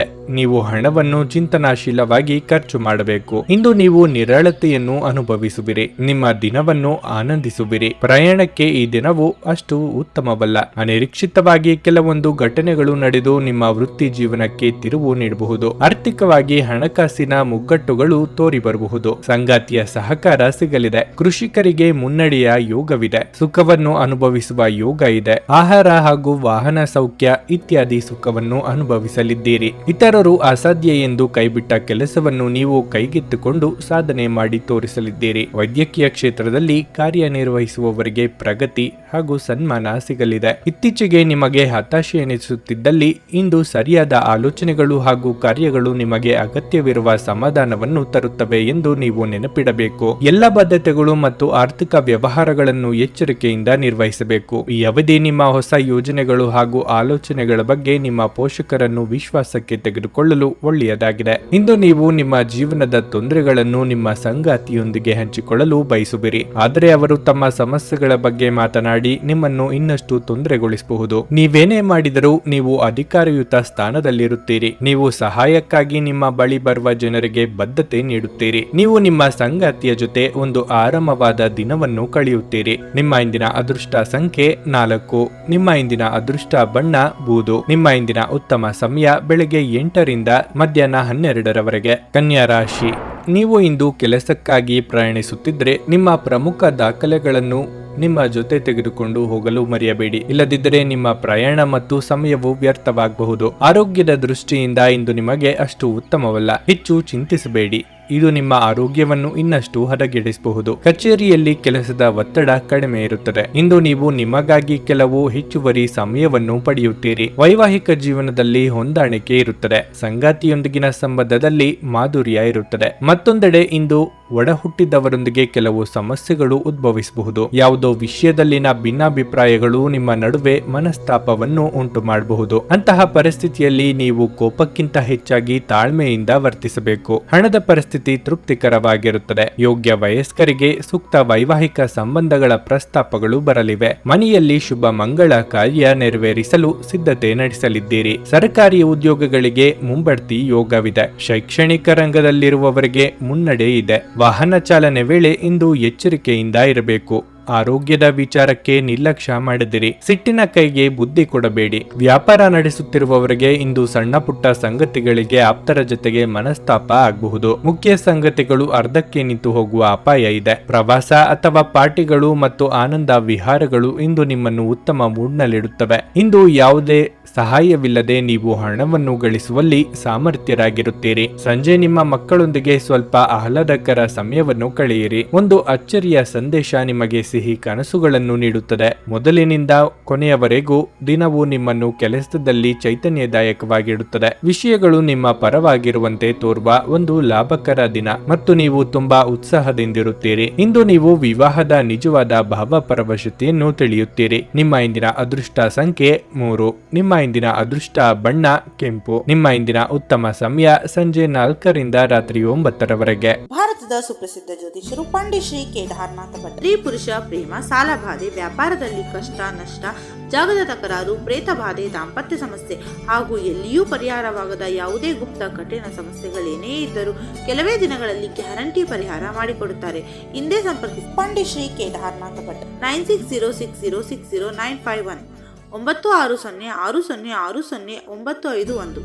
ನೀವು ಹಣವನ್ನು ಚಿಂತನಾಶೀಲವಾಗಿ ಖರ್ಚು ಮಾಡಬೇಕು. ಇಂದು ನೀವು ನಿರಾಳತೆಯನ್ನು ಅನುಭವಿಸುವಿರಿ. ನಿಮ್ಮ ದಿನವನ್ನು ಆನಂದಿಸುವಿರಿ. ಪ್ರಯಾಣಕ್ಕೆ ಈ ದಿನವು ಅಷ್ಟು ಉತ್ತಮವಲ್ಲ. ಅನಿರೀಕ್ಷಿತವಾಗಿ ಕೆಲವೊಂದು ಘಟನೆಗಳು ನಡೆದು ನಿಮ್ಮ ವೃತ್ತಿ ಜೀವನಕ್ಕೆ ತಿರುವು ನೀಡಬಹುದು. ಆರ್ಥಿಕವಾಗಿ ಹಣಕಾಸಿನ ಮುಗ್ಗಟ್ಟುಗಳು ತೋರಿ ಬರಬಹುದು. ಸಂಗಾತಿಯ ಸಹಕಾರ ಸಿಗಲಿದೆ. ಕೃಷಿಕರಿಗೆ ಮುನ್ನಡೆಯ ಯೋಗವಿದೆ. ಸುಖವನ್ನು ಅನುಭವಿಸುವ ಯೋಗ ಇದೆ. ಆಹಾರ ಹಾಗೂ ವಾಹನ ಸೌಖ್ಯ ಇತ್ಯಾದಿ ಸುಖವನ್ನು ಅನುಭವಿಸಲಿದ್ದೀರಿ. ಇತರರು ಅಸಾಧ್ಯ ಎಂದು ಕೈಬಿಟ್ಟ ಕೆಲಸವನ್ನು ನೀವು ಕೈಗೆತ್ತಿಕೊಂಡು ಸಾಧನೆ ಮಾಡಿ ತೋರಿಸಲಿದ್ದೀರಿ. ವೈದ್ಯಕೀಯ ಕ್ಷೇತ್ರದಲ್ಲಿ ಕಾರ್ಯನಿರ್ವಹಿಸುವವರಿಗೆ ಪ್ರಗತಿ ಹಾಗೂ ಸನ್ಮಾನ ಸಿಗಲಿದೆ. ಇತ್ತೀಚೆಗೆ ನಿಮಗೆ ಹತಾಶೆ ಎನಿಸುತ್ತಿದ್ದಲ್ಲಿ ಇಂದು ಸರಿಯಾದ ಆಲೋಚನೆಗಳು ಹಾಗೂ ಕಾರ್ಯಗಳು ನಿಮಗೆ ಅಗತ್ಯವಿರುವ ಸಮಾಧಾನವನ್ನು ತರುತ್ತವೆ ಎಂದು ನೀವು ನೆನಪಿಡಬೇಕು. ಎಲ್ಲ ಬದ್ಧತೆಗಳು ಮತ್ತು ಆರ್ಥಿಕ ವ್ಯವಹಾರಗಳನ್ನು ಎಚ್ಚರಿಕೆಯಿಂದ ನಿರ್ವಹಿಸಬೇಕು. ಈ ಅವಧಿ ನಿಮ್ಮ ಹೊಸ ಯೋಜನೆಗಳು ಹಾಗೂ ಆಲೋಚನೆಗಳ ಬಗ್ಗೆ ನಿಮ್ಮ ಪೋಷಕರನ್ನು ವಿಶ್ವಾಸಕ್ಕೆ ತೆಗೆದುಕೊಳ್ಳಲು ಒಳ್ಳೆಯದಾಗಿದೆ. ಇಂದು ನೀವು ನಿಮ್ಮ ಜೀವನದ ತೊಂದರೆಗಳನ್ನು ನಿಮ್ಮ ಸಂಗಾತಿಯೊಂದಿಗೆ ಹಂಚಿಕೊಳ್ಳಲು ಬಯಸುವಿರಿ. ಆದರೆ ಅವರು ತಮ್ಮ ಸಮಸ್ಯೆಗಳ ಬಗ್ಗೆ ಮಾತನಾಡಿ ನಿಮ್ಮನ್ನು ಇನ್ನಷ್ಟು ತೊಂದರೆಗೊಳಿಸಬಹುದು. ನೀವೇನೇ ಮಾಡಿದರೂ ನೀವು ಅಧಿಕಾರಯುತ ಸ್ಥಾನದಲ್ಲಿರುತ್ತೀರಿ. ನೀವು ಸಹಾಯಕ್ಕಾಗಿ ನಿಮ್ಮ ಬಳಿ ಬರುವ ಜನರಿಗೆ ಬದ್ಧತೆ ನೀಡುತ್ತೀರಿ. ನೀವು ನಿಮ್ಮ ಸಂಗಾತಿಯ ಜೊತೆ ಒಂದು ಆರಾಮವಾದ ದಿನವನ್ನು ಕಳೆಯುತ್ತೀರಿ. ನಿಮ್ಮ ಇಂದಿನ ಅದೃಷ್ಟ ಸಂಖ್ಯೆ 4. ನಿಮ್ಮ ಇಂದಿನ ಅದೃಷ್ಟ ಬಣ್ಣ ಬೂದು. ನಿಮ್ಮ ಇಂದಿನ ಉತ್ತಮ ಸಮಯ ಬೆಳಗ್ಗೆ 8 ಮಧ್ಯಾಹ್ನ 12 ಕನ್ಯಾ ರಾಶಿ. ನೀವು ಇಂದು ಕೆಲಸಕ್ಕಾಗಿ ಪ್ರಯಾಣಿಸುತ್ತಿದ್ದರೆ ನಿಮ್ಮ ಪ್ರಮುಖ ದಾಖಲೆಗಳನ್ನು ನಿಮ್ಮ ಜೊತೆ ತೆಗೆದುಕೊಂಡು ಹೋಗಲು ಮರೆಯಬೇಡಿ. ಇಲ್ಲದಿದ್ದರೆ ನಿಮ್ಮ ಪ್ರಯಾಣ ಮತ್ತು ಸಮಯವು ವ್ಯರ್ಥವಾಗಬಹುದು. ಆರೋಗ್ಯದ ದೃಷ್ಟಿಯಿಂದ ಇಂದು ನಿಮಗೆ ಅಷ್ಟು ಉತ್ತಮವಲ್ಲ. ಹೆಚ್ಚು ಚಿಂತಿಸಬೇಡಿ. ಇದು ನಿಮ್ಮ ಆರೋಗ್ಯವನ್ನು ಇನ್ನಷ್ಟು ಹದಗೆಡಿಸಬಹುದು. ಕಚೇರಿಯಲ್ಲಿ ಕೆಲಸದ ಒತ್ತಡ ಕಡಿಮೆ ಇರುತ್ತದೆ. ಇಂದು ನೀವು ನಿಮಗಾಗಿ ಕೆಲವು ಹೆಚ್ಚುವರಿ ಸಮಯವನ್ನು ಪಡೆಯುತ್ತೀರಿ. ವೈವಾಹಿಕ ಜೀವನದಲ್ಲಿ ಹೊಂದಾಣಿಕೆ ಇರುತ್ತದೆ. ಸಂಗಾತಿಯೊಂದಿಗಿನ ಸಂಬಂಧದಲ್ಲಿ ಮಾಧುರ್ಯ ಇರುತ್ತದೆ. ಮತ್ತೊಂದೆಡೆ ಇಂದು ಒಡ ಹುಟ್ಟಿದವರೊಂದಿಗೆ ಕೆಲವು ಸಮಸ್ಯೆಗಳು ಉದ್ಭವಿಸಬಹುದು. ಯಾವುದೋ ವಿಷಯದಲ್ಲಿನ ಭಿನ್ನಾಭಿಪ್ರಾಯಗಳು ನಿಮ್ಮ ನಡುವೆ ಮನಸ್ತಾಪವನ್ನು ಉಂಟು ಮಾಡಬಹುದು. ಅಂತಹ ಪರಿಸ್ಥಿತಿಯಲ್ಲಿ ನೀವು ಕೋಪಕ್ಕಿಂತ ಹೆಚ್ಚಾಗಿ ತಾಳ್ಮೆಯಿಂದ ವರ್ತಿಸಬೇಕು. ಹಣದ ಪರಿಸ್ಥಿತಿ ತೃಪ್ತಿಕರವಾಗಿರುತ್ತದೆ. ಯೋಗ್ಯ ವಯಸ್ಕರಿಗೆ ಸೂಕ್ತ ವೈವಾಹಿಕ ಸಂಬಂಧಗಳ ಪ್ರಸ್ತಾಪಗಳು ಬರಲಿವೆ. ಮನೆಯಲ್ಲಿ ಶುಭ ಮಂಗಳ ಕಾರ್ಯ ನೆರವೇರಿಸಲು ಸಿದ್ಧತೆ ನಡೆಸಲಿದ್ದೀರಿ. ಸರ್ಕಾರಿ ಉದ್ಯೋಗಗಳಿಗೆ ಮುಂಬಡ್ತಿ ಯೋಗವಿದೆ. ಶೈಕ್ಷಣಿಕ ರಂಗದಲ್ಲಿರುವವರಿಗೆ ಮುನ್ನಡೆ ಇದೆ. ವಾಹನ ಚಾಲನೆ ವೇಳೆ ಇಂದು ಎಚ್ಚರಿಕೆಯಿಂದ ಇರಬೇಕು. ಆರೋಗ್ಯದ ವಿಚಾರಕ್ಕೆ ನಿರ್ಲಕ್ಷ್ಯ ಮಾಡದಿರಿ. ಸಿಟ್ಟಿನ ಕೈಗೆ ಬುದ್ಧಿ ಕೊಡಬೇಡಿ. ವ್ಯಾಪಾರ ನಡೆಸುತ್ತಿರುವವರಿಗೆ ಇಂದು ಸಣ್ಣ ಪುಟ್ಟ ಸಂಗತಿಗಳಿಗೆ ಆಪ್ತರ ಜೊತೆಗೆ ಮನಸ್ತಾಪ ಆಗಬಹುದು. ಮುಖ್ಯ ಸಂಗತಿಗಳು ಅರ್ಧಕ್ಕೆ ನಿಂತು ಹೋಗುವ ಅಪಾಯ ಇದೆ. ಪ್ರವಾಸ ಅಥವಾ ಪಾರ್ಟಿಗಳು ಮತ್ತು ಆನಂದ ವಿಹಾರಗಳು ಇಂದು ನಿಮ್ಮನ್ನು ಉತ್ತಮ ಮೂಡ್ನಲ್ಲಿಡುತ್ತವೆ. ಇಂದು ಯಾವುದೇ ಸಹಾಯವಿಲ್ಲದೆ ನೀವು ಹಣವನ್ನು ಗಳಿಸುವಲ್ಲಿ ಸಾಮರ್ಥ್ಯರಾಗಿರುತ್ತೀರಿ. ಸಂಜೆ ನಿಮ್ಮ ಮಕ್ಕಳೊಂದಿಗೆ ಸ್ವಲ್ಪ ಆಹ್ಲಾದಕರ ಸಮಯವನ್ನು ಕಳೆಯಿರಿ. ಒಂದು ಅಚ್ಚರಿಯ ಸಂದೇಶ ನಿಮಗೆ ಸಿಹಿ ಕನಸುಗಳನ್ನು ನೀಡುತ್ತದೆ. ಮೊದಲಿನಿಂದ ಕೊನೆಯವರೆಗೂ ದಿನವೂ ನಿಮ್ಮನ್ನು ಕೆಲಸದಲ್ಲಿ ಚೈತನ್ಯದಾಯಕವಾಗಿಡುತ್ತದೆ. ವಿಷಯಗಳು ನಿಮ್ಮ ಪರವಾಗಿರುವಂತೆ ತೋರುವ ಒಂದು ಲಾಭಕರ ದಿನ ಮತ್ತು ನೀವು ತುಂಬಾ ಉತ್ಸಾಹದಿಂದಿರುತ್ತೀರಿ. ಇಂದು ನೀವು ವಿವಾಹದ ನಿಜವಾದ ಭಾವಪರವಶತೆಯನ್ನು ತಿಳಿಯುತ್ತೀರಿ. ನಿಮ್ಮ ಇಂದಿನ ಅದೃಷ್ಟ ಸಂಖ್ಯೆ 3. ನಿಮ್ಮ ಇಂದಿನ ಅದೃಷ್ಟ ಬಣ್ಣ ಕೆಂಪು. ನಿಮ್ಮ ಇಂದಿನ ಉತ್ತಮ ಸಮಯ ಸಂಜೆ 4 ರಾತ್ರಿ 9 ಭಾರತದ ಸುಪ್ರಸಿದ್ಧ ಜ್ಯೋತಿಷರು ಪಂಡಿತ್ ಶ್ರೀ ಕೇದಾರನಾಥ ಭಟ್. ಸ್ತ್ರೀ ಪುರುಷ ಪ್ರೇಮ, ಸಾಲಬಾಧೆ, ವ್ಯಾಪಾರದಲ್ಲಿ ಕಷ್ಟ ನಷ್ಟ, ಜಾಗದ ತಕರಾರು, ಪ್ರೇತ ಬಾಧೆ, ದಾಂಪತ್ಯ ಸಮಸ್ಯೆ ಹಾಗೂ ಎಲ್ಲಿಯೂ ಪರಿಹಾರವಾಗದ ಯಾವುದೇ ಗುಪ್ತ ಕಠಿಣ ಸಮಸ್ಯೆಗಳೇನೇ ಇದ್ದರೂ ಕೆಲವೇ ದಿನಗಳಲ್ಲಿ ಗ್ಯಾರಂಟಿ ಪರಿಹಾರ ಮಾಡಿಕೊಡುತ್ತಾರೆ. ಹಿಂದೆ ಸಂಪರ್ಕಿಸಿ ಪಂಡಿತ್ ಶ್ರೀ ಕೇದಾರನಾಥ ಭಟ್ 9606060951 9606060951.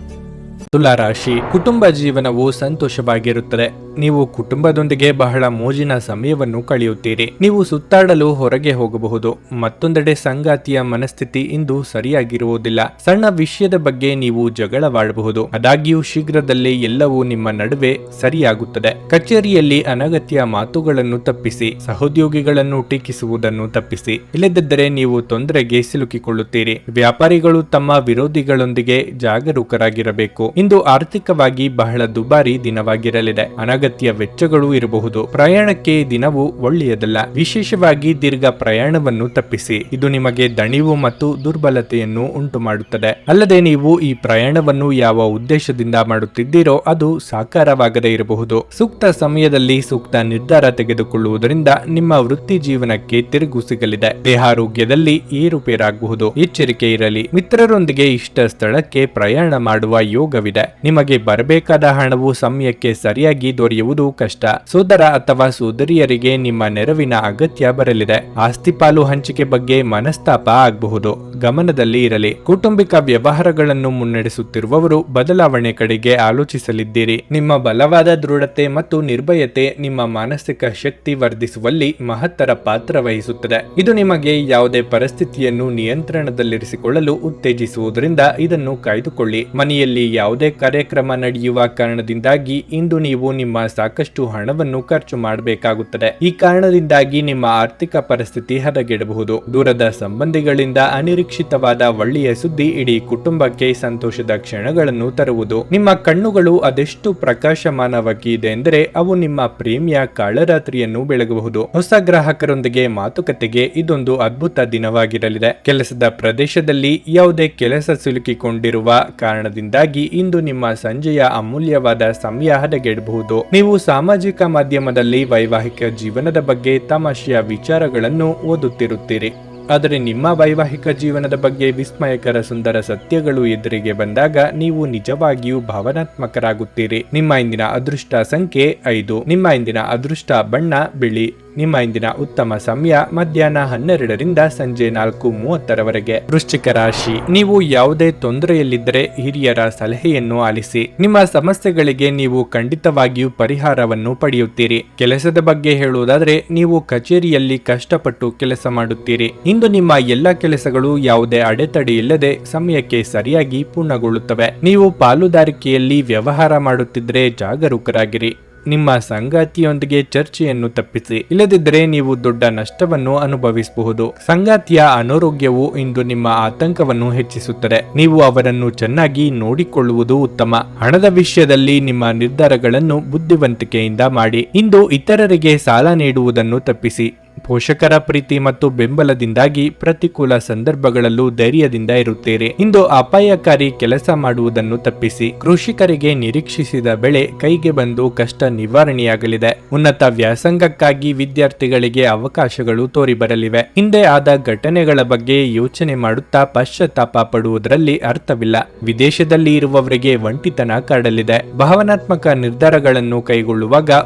ತುಲಾ ರಾಶಿ. ಕುಟುಂಬ ಜೀವನವು ಸಂತೋಷವಾಗಿರುತ್ತದೆ. ನೀವು ಕುಟುಂಬದೊಂದಿಗೆ ಬಹಳ ಮೋಜಿನ ಸಮಯವನ್ನು ಕಳೆಯುತ್ತೀರಿ. ನೀವು ಸುತ್ತಾಡಲು ಹೊರಗೆ ಹೋಗಬಹುದು. ಮತ್ತೊಂದೆಡೆ ಸಂಗಾತಿಯ ಮನಸ್ಥಿತಿ ಇಂದು ಸರಿಯಾಗಿರುವುದಿಲ್ಲ. ಸಣ್ಣ ವಿಷಯದ ಬಗ್ಗೆ ನೀವು ಜಗಳವಾಡಬಹುದು. ಆದಾಗ್ಯೂ ಶೀಘ್ರದಲ್ಲೇ ಎಲ್ಲವೂ ನಿಮ್ಮ ನಡುವೆ ಸರಿಯಾಗುತ್ತದೆ. ಕಚೇರಿಯಲ್ಲಿ ಅನಗತ್ಯ ಮಾತುಗಳನ್ನು ತಪ್ಪಿಸಿ. ಸಹೋದ್ಯೋಗಿಗಳನ್ನು ಟೀಕಿಸುವುದನ್ನು ತಪ್ಪಿಸಿ. ಇಲ್ಲದಿದ್ದರೆ ನೀವು ತೊಂದರೆಗೆ ಸಿಲುಕಿಕೊಳ್ಳುತ್ತೀರಿ. ವ್ಯಾಪಾರಿಗಳು ತಮ್ಮ ವಿರೋಧಿಗಳೊಂದಿಗೆ ಜಾಗರೂಕರಾಗಿರಬೇಕು. ಇಂದು ಆರ್ಥಿಕವಾಗಿ ಬಹಳ ದುಬಾರಿ ದಿನವಾಗಿರಲಿದೆ. ಅನಗತ್ಯ ವೆಚ್ಚಗಳು ಇರಬಹುದು. ಪ್ರಯಾಣಕ್ಕೆ ದಿನವು ಒಳ್ಳೆಯದಲ್ಲ. ವಿಶೇಷವಾಗಿ ದೀರ್ಘ ಪ್ರಯಾಣವನ್ನು ತಪ್ಪಿಸಿ. ಇದು ನಿಮಗೆ ದಣಿವು ಮತ್ತು ದುರ್ಬಲತೆಯನ್ನು ಉಂಟು ಮಾಡುತ್ತದೆ. ಅಲ್ಲದೆ ನೀವು ಈ ಪ್ರಯಾಣವನ್ನು ಯಾವ ಉದ್ದೇಶದಿಂದ ಮಾಡುತ್ತಿದ್ದೀರೋ ಅದು ಸಾಕಾರವಾಗದೇ ಇರಬಹುದು. ಸೂಕ್ತ ಸಮಯದಲ್ಲಿ ಸೂಕ್ತ ನಿರ್ಧಾರ ತೆಗೆದುಕೊಳ್ಳುವುದರಿಂದ ನಿಮ್ಮ ವೃತ್ತಿ ಜೀವನಕ್ಕೆ ತಿರುಗು ಸಿಗಲಿದೆ. ದೇಹಾರೋಗ್ಯದಲ್ಲಿ ಏರುಪೇರಾಗಬಹುದು. ಎಚ್ಚರಿಕೆ ಇರಲಿ. ಮಿತ್ರರೊಂದಿಗೆ ಇಷ್ಟ ಸ್ಥಳಕ್ಕೆ ಪ್ರಯಾಣ ಮಾಡುವ ಯೋಗವಿದೆ. ನಿಮಗೆ ಬರಬೇಕಾದ ಹಣವು ಸಮಯಕ್ಕೆ ಸರಿಯಾಗಿ ದೊರೆಯುವುದು ಕಷ್ಟ. ಸೋದರ ಅಥವಾ ಸೋದರಿಯರಿಗೆ ನಿಮ್ಮ ನೆರವಿನ ಅಗತ್ಯ ಬರಲಿದೆ. ಆಸ್ತಿ ಪಾಲು ಹಂಚಿಕೆ ಬಗ್ಗೆ ಮನಸ್ತಾಪ ಆಗಬಹುದು. ಗಮನದಲ್ಲಿ ಇರಲಿ. ಕೌಟುಂಬಿಕ ವ್ಯವಹಾರಗಳನ್ನು ಮುನ್ನಡೆಸುತ್ತಿರುವವರು ಬದಲಾವಣೆ ಕಡೆಗೆ ಆಲೋಚಿಸಲಿದ್ದೀರಿ. ನಿಮ್ಮ ಬಲವಾದ ದೃಢತೆ ಮತ್ತು ನಿರ್ಭಯತೆ ನಿಮ್ಮ ಮಾನಸಿಕ ಶಕ್ತಿ ವರ್ಧಿಸುವಲ್ಲಿ ಮಹತ್ತರ ಪಾತ್ರ ವಹಿಸುತ್ತದೆ. ಇದು ನಿಮಗೆ ಯಾವುದೇ ಪರಿಸ್ಥಿತಿಯನ್ನು ನಿಯಂತ್ರಣದಲ್ಲಿರಿಸಿಕೊಳ್ಳಲು ಉತ್ತೇಜಿಸುವುದರಿಂದ ಇದನ್ನು ಕಾಯ್ದುಕೊಳ್ಳಿ. ಮನೆಯಲ್ಲಿ ಯಾವುದೇ ಕಾರ್ಯಕ್ರಮ ನಡೆಯುವ ಕಾರಣದಿಂದಾಗಿ ಇಂದು ನೀವು ನಿಮ್ಮ ಸಾಕಷ್ಟು ಹಣವನ್ನು ಖರ್ಚು ಮಾಡಬೇಕಾಗುತ್ತದೆ. ಈ ಕಾರಣದಿಂದಾಗಿ ನಿಮ್ಮ ಆರ್ಥಿಕ ಪರಿಸ್ಥಿತಿ ಹದಗೆಡಬಹುದು. ದೂರದ ಸಂಬಂಧಿಗಳಿಂದ ಅನಿರೀಕ್ಷಿತವಾದ ಒಳ್ಳೆಯ ಸುದ್ದಿ ಇಡೀ ಕುಟುಂಬಕ್ಕೆ ಸಂತೋಷದ ಕ್ಷಣಗಳನ್ನು ತರುವುದು. ನಿಮ್ಮ ಕಣ್ಣುಗಳು ಅದೆಷ್ಟು ಪ್ರಕಾಶಮಾನವಾಗಿದೆ ಎಂದರೆ ಅವು ನಿಮ್ಮ ಪ್ರೇಮಿಯ ಕಾಳರಾತ್ರಿಯನ್ನು ಬೆಳಗಬಹುದು. ಹೊಸ ಗ್ರಾಹಕರೊಂದಿಗೆ ಮಾತುಕತೆಗೆ ಇದೊಂದು ಅದ್ಭುತ ದಿನವಾಗಿರಲಿದೆ. ಕೆಲಸದ ಪ್ರದೇಶದಲ್ಲಿ ಯಾವುದೇ ಕೆಲಸ ಸಿಲುಕಿಕೊಂಡಿರುವ ಕಾರಣದಿಂದಾಗಿ ಇಂದು ನಿಮ್ಮ ಸಂಜೆಯ ಅಮೂಲ್ಯವಾದ ಸಮಯ ಹದಗೆಡಬಹುದು. ನೀವು ಸಾಮಾಜಿಕ ಮಾಧ್ಯಮದಲ್ಲಿ ವೈವಾಹಿಕ ಜೀವನದ ಬಗ್ಗೆ ತಮಾಷೆಯ ವಿಚಾರಗಳನ್ನು ಓದುತ್ತಿರುತ್ತೀರಿ. ಆದರೆ ನಿಮ್ಮ ವೈವಾಹಿಕ ಜೀವನದ ಬಗ್ಗೆ ವಿಸ್ಮಯಕರ ಸುಂದರ ಸತ್ಯಗಳು ಎದುರಿಗೆ ಬಂದಾಗ ನೀವು ನಿಜವಾಗಿಯೂ ಭಾವನಾತ್ಮಕರಾಗುತ್ತೀರಿ. ನಿಮ್ಮ ಇಂದಿನ ಅದೃಷ್ಟ ಸಂಖ್ಯೆ 5. ನಿಮ್ಮ ಇಂದಿನ ಅದೃಷ್ಟ ಬಣ್ಣ ಬಿಳಿ. ನಿಮ್ಮ ಇಂದಿನ ಉತ್ತಮ ಸಮಯ ಮಧ್ಯಾಹ್ನ 12ರಿಂದ ಸಂಜೆ 4:30 ವೃಶ್ಚಿಕ ರಾಶಿ. ನೀವು ಯಾವುದೇ ತೊಂದರೆಯಲ್ಲಿದ್ದರೆ ಹಿರಿಯರ ಸಲಹೆಯನ್ನು ಆಲಿಸಿ. ನಿಮ್ಮ ಸಮಸ್ಯೆಗಳಿಗೆ ನೀವು ಖಂಡಿತವಾಗಿಯೂ ಪರಿಹಾರವನ್ನು ಪಡೆಯುತ್ತೀರಿ. ಕೆಲಸದ ಬಗ್ಗೆ ಹೇಳುವುದಾದರೆ ನೀವು ಕಚೇರಿಯಲ್ಲಿ ಕಷ್ಟಪಟ್ಟು ಕೆಲಸ ಮಾಡುತ್ತೀರಿ. ಇಂದು ನಿಮ್ಮ ಎಲ್ಲ ಕೆಲಸಗಳು ಯಾವುದೇ ಅಡೆತಡೆ ಇಲ್ಲದೆ ಸಮಯಕ್ಕೆ ಸರಿಯಾಗಿ ಪೂರ್ಣಗೊಳ್ಳುತ್ತವೆ. ನೀವು ಪಾಲುದಾರಿಕೆಯಲ್ಲಿ ವ್ಯವಹಾರ ಮಾಡುತ್ತಿದ್ದರೆ ಜಾಗರೂಕರಾಗಿರಿ. ನಿಮ್ಮ ಸಂಗಾತಿಯೊಂದಿಗೆ ಚರ್ಚೆಯನ್ನು ತಪ್ಪಿಸಿ. ಇಲ್ಲದಿದ್ದರೆ ನೀವು ದೊಡ್ಡ ನಷ್ಟವನ್ನು ಅನುಭವಿಸಬಹುದು. ಸಂಗಾತಿಯ ಅನಾರೋಗ್ಯವು ಇಂದು ನಿಮ್ಮ ಆತಂಕವನ್ನು ಹೆಚ್ಚಿಸುತ್ತದೆ. ನೀವು ಅವರನ್ನು ಚೆನ್ನಾಗಿ ನೋಡಿಕೊಳ್ಳುವುದು ಉತ್ತಮ. ಹಣದ ವಿಷಯದಲ್ಲಿ ನಿಮ್ಮ ನಿರ್ಧಾರಗಳನ್ನು ಬುದ್ಧಿವಂತಿಕೆಯಿಂದ ಮಾಡಿ. ಇಂದು ಇತರರಿಗೆ ಸಾಲ ನೀಡುವುದನ್ನು ತಪ್ಪಿಸಿ. ಪೋಷಕರ ಪ್ರೀತಿ ಮತ್ತು ಬೆಂಬಲದಿಂದಾಗಿ ಪ್ರತಿಕೂಲ ಸಂದರ್ಭಗಳಲ್ಲೂ ಧೈರ್ಯದಿಂದ ಇರುತ್ತೀರಿ. ಇಂದು ಅಪಾಯಕಾರಿ ಕೆಲಸ ಮಾಡುವುದನ್ನು ತಪ್ಪಿಸಿ. ಕೃಷಿಕರಿಗೆ ನಿರೀಕ್ಷಿಸಿದ ಬೆಳೆ ಕೈಗೆ ಬಂದು ಕಷ್ಟ ನಿವಾರಣೆಯಾಗಲಿದೆ. ಉನ್ನತ ವ್ಯಾಸಂಗಕ್ಕಾಗಿ ವಿದ್ಯಾರ್ಥಿಗಳಿಗೆ ಅವಕಾಶಗಳು ತೋರಿಬರಲಿವೆ. ಹಿಂದೆ ಆದ ಘಟನೆಗಳ ಬಗ್ಗೆ ಯೋಚನೆ ಮಾಡುತ್ತಾ ಪಶ್ಚಾತ್ತಾಪ ಪಡುವುದರಲ್ಲಿ ಅರ್ಥವಿಲ್ಲ. ವಿದೇಶದಲ್ಲಿ ಇರುವವರಿಗೆ ಒಂಟಿತನ ಕಾಡಲಿದೆ. ಭಾವನಾತ್ಮಕ ನಿರ್ಧಾರಗಳನ್ನು ಕೈಗೊಳ್ಳುವಾಗ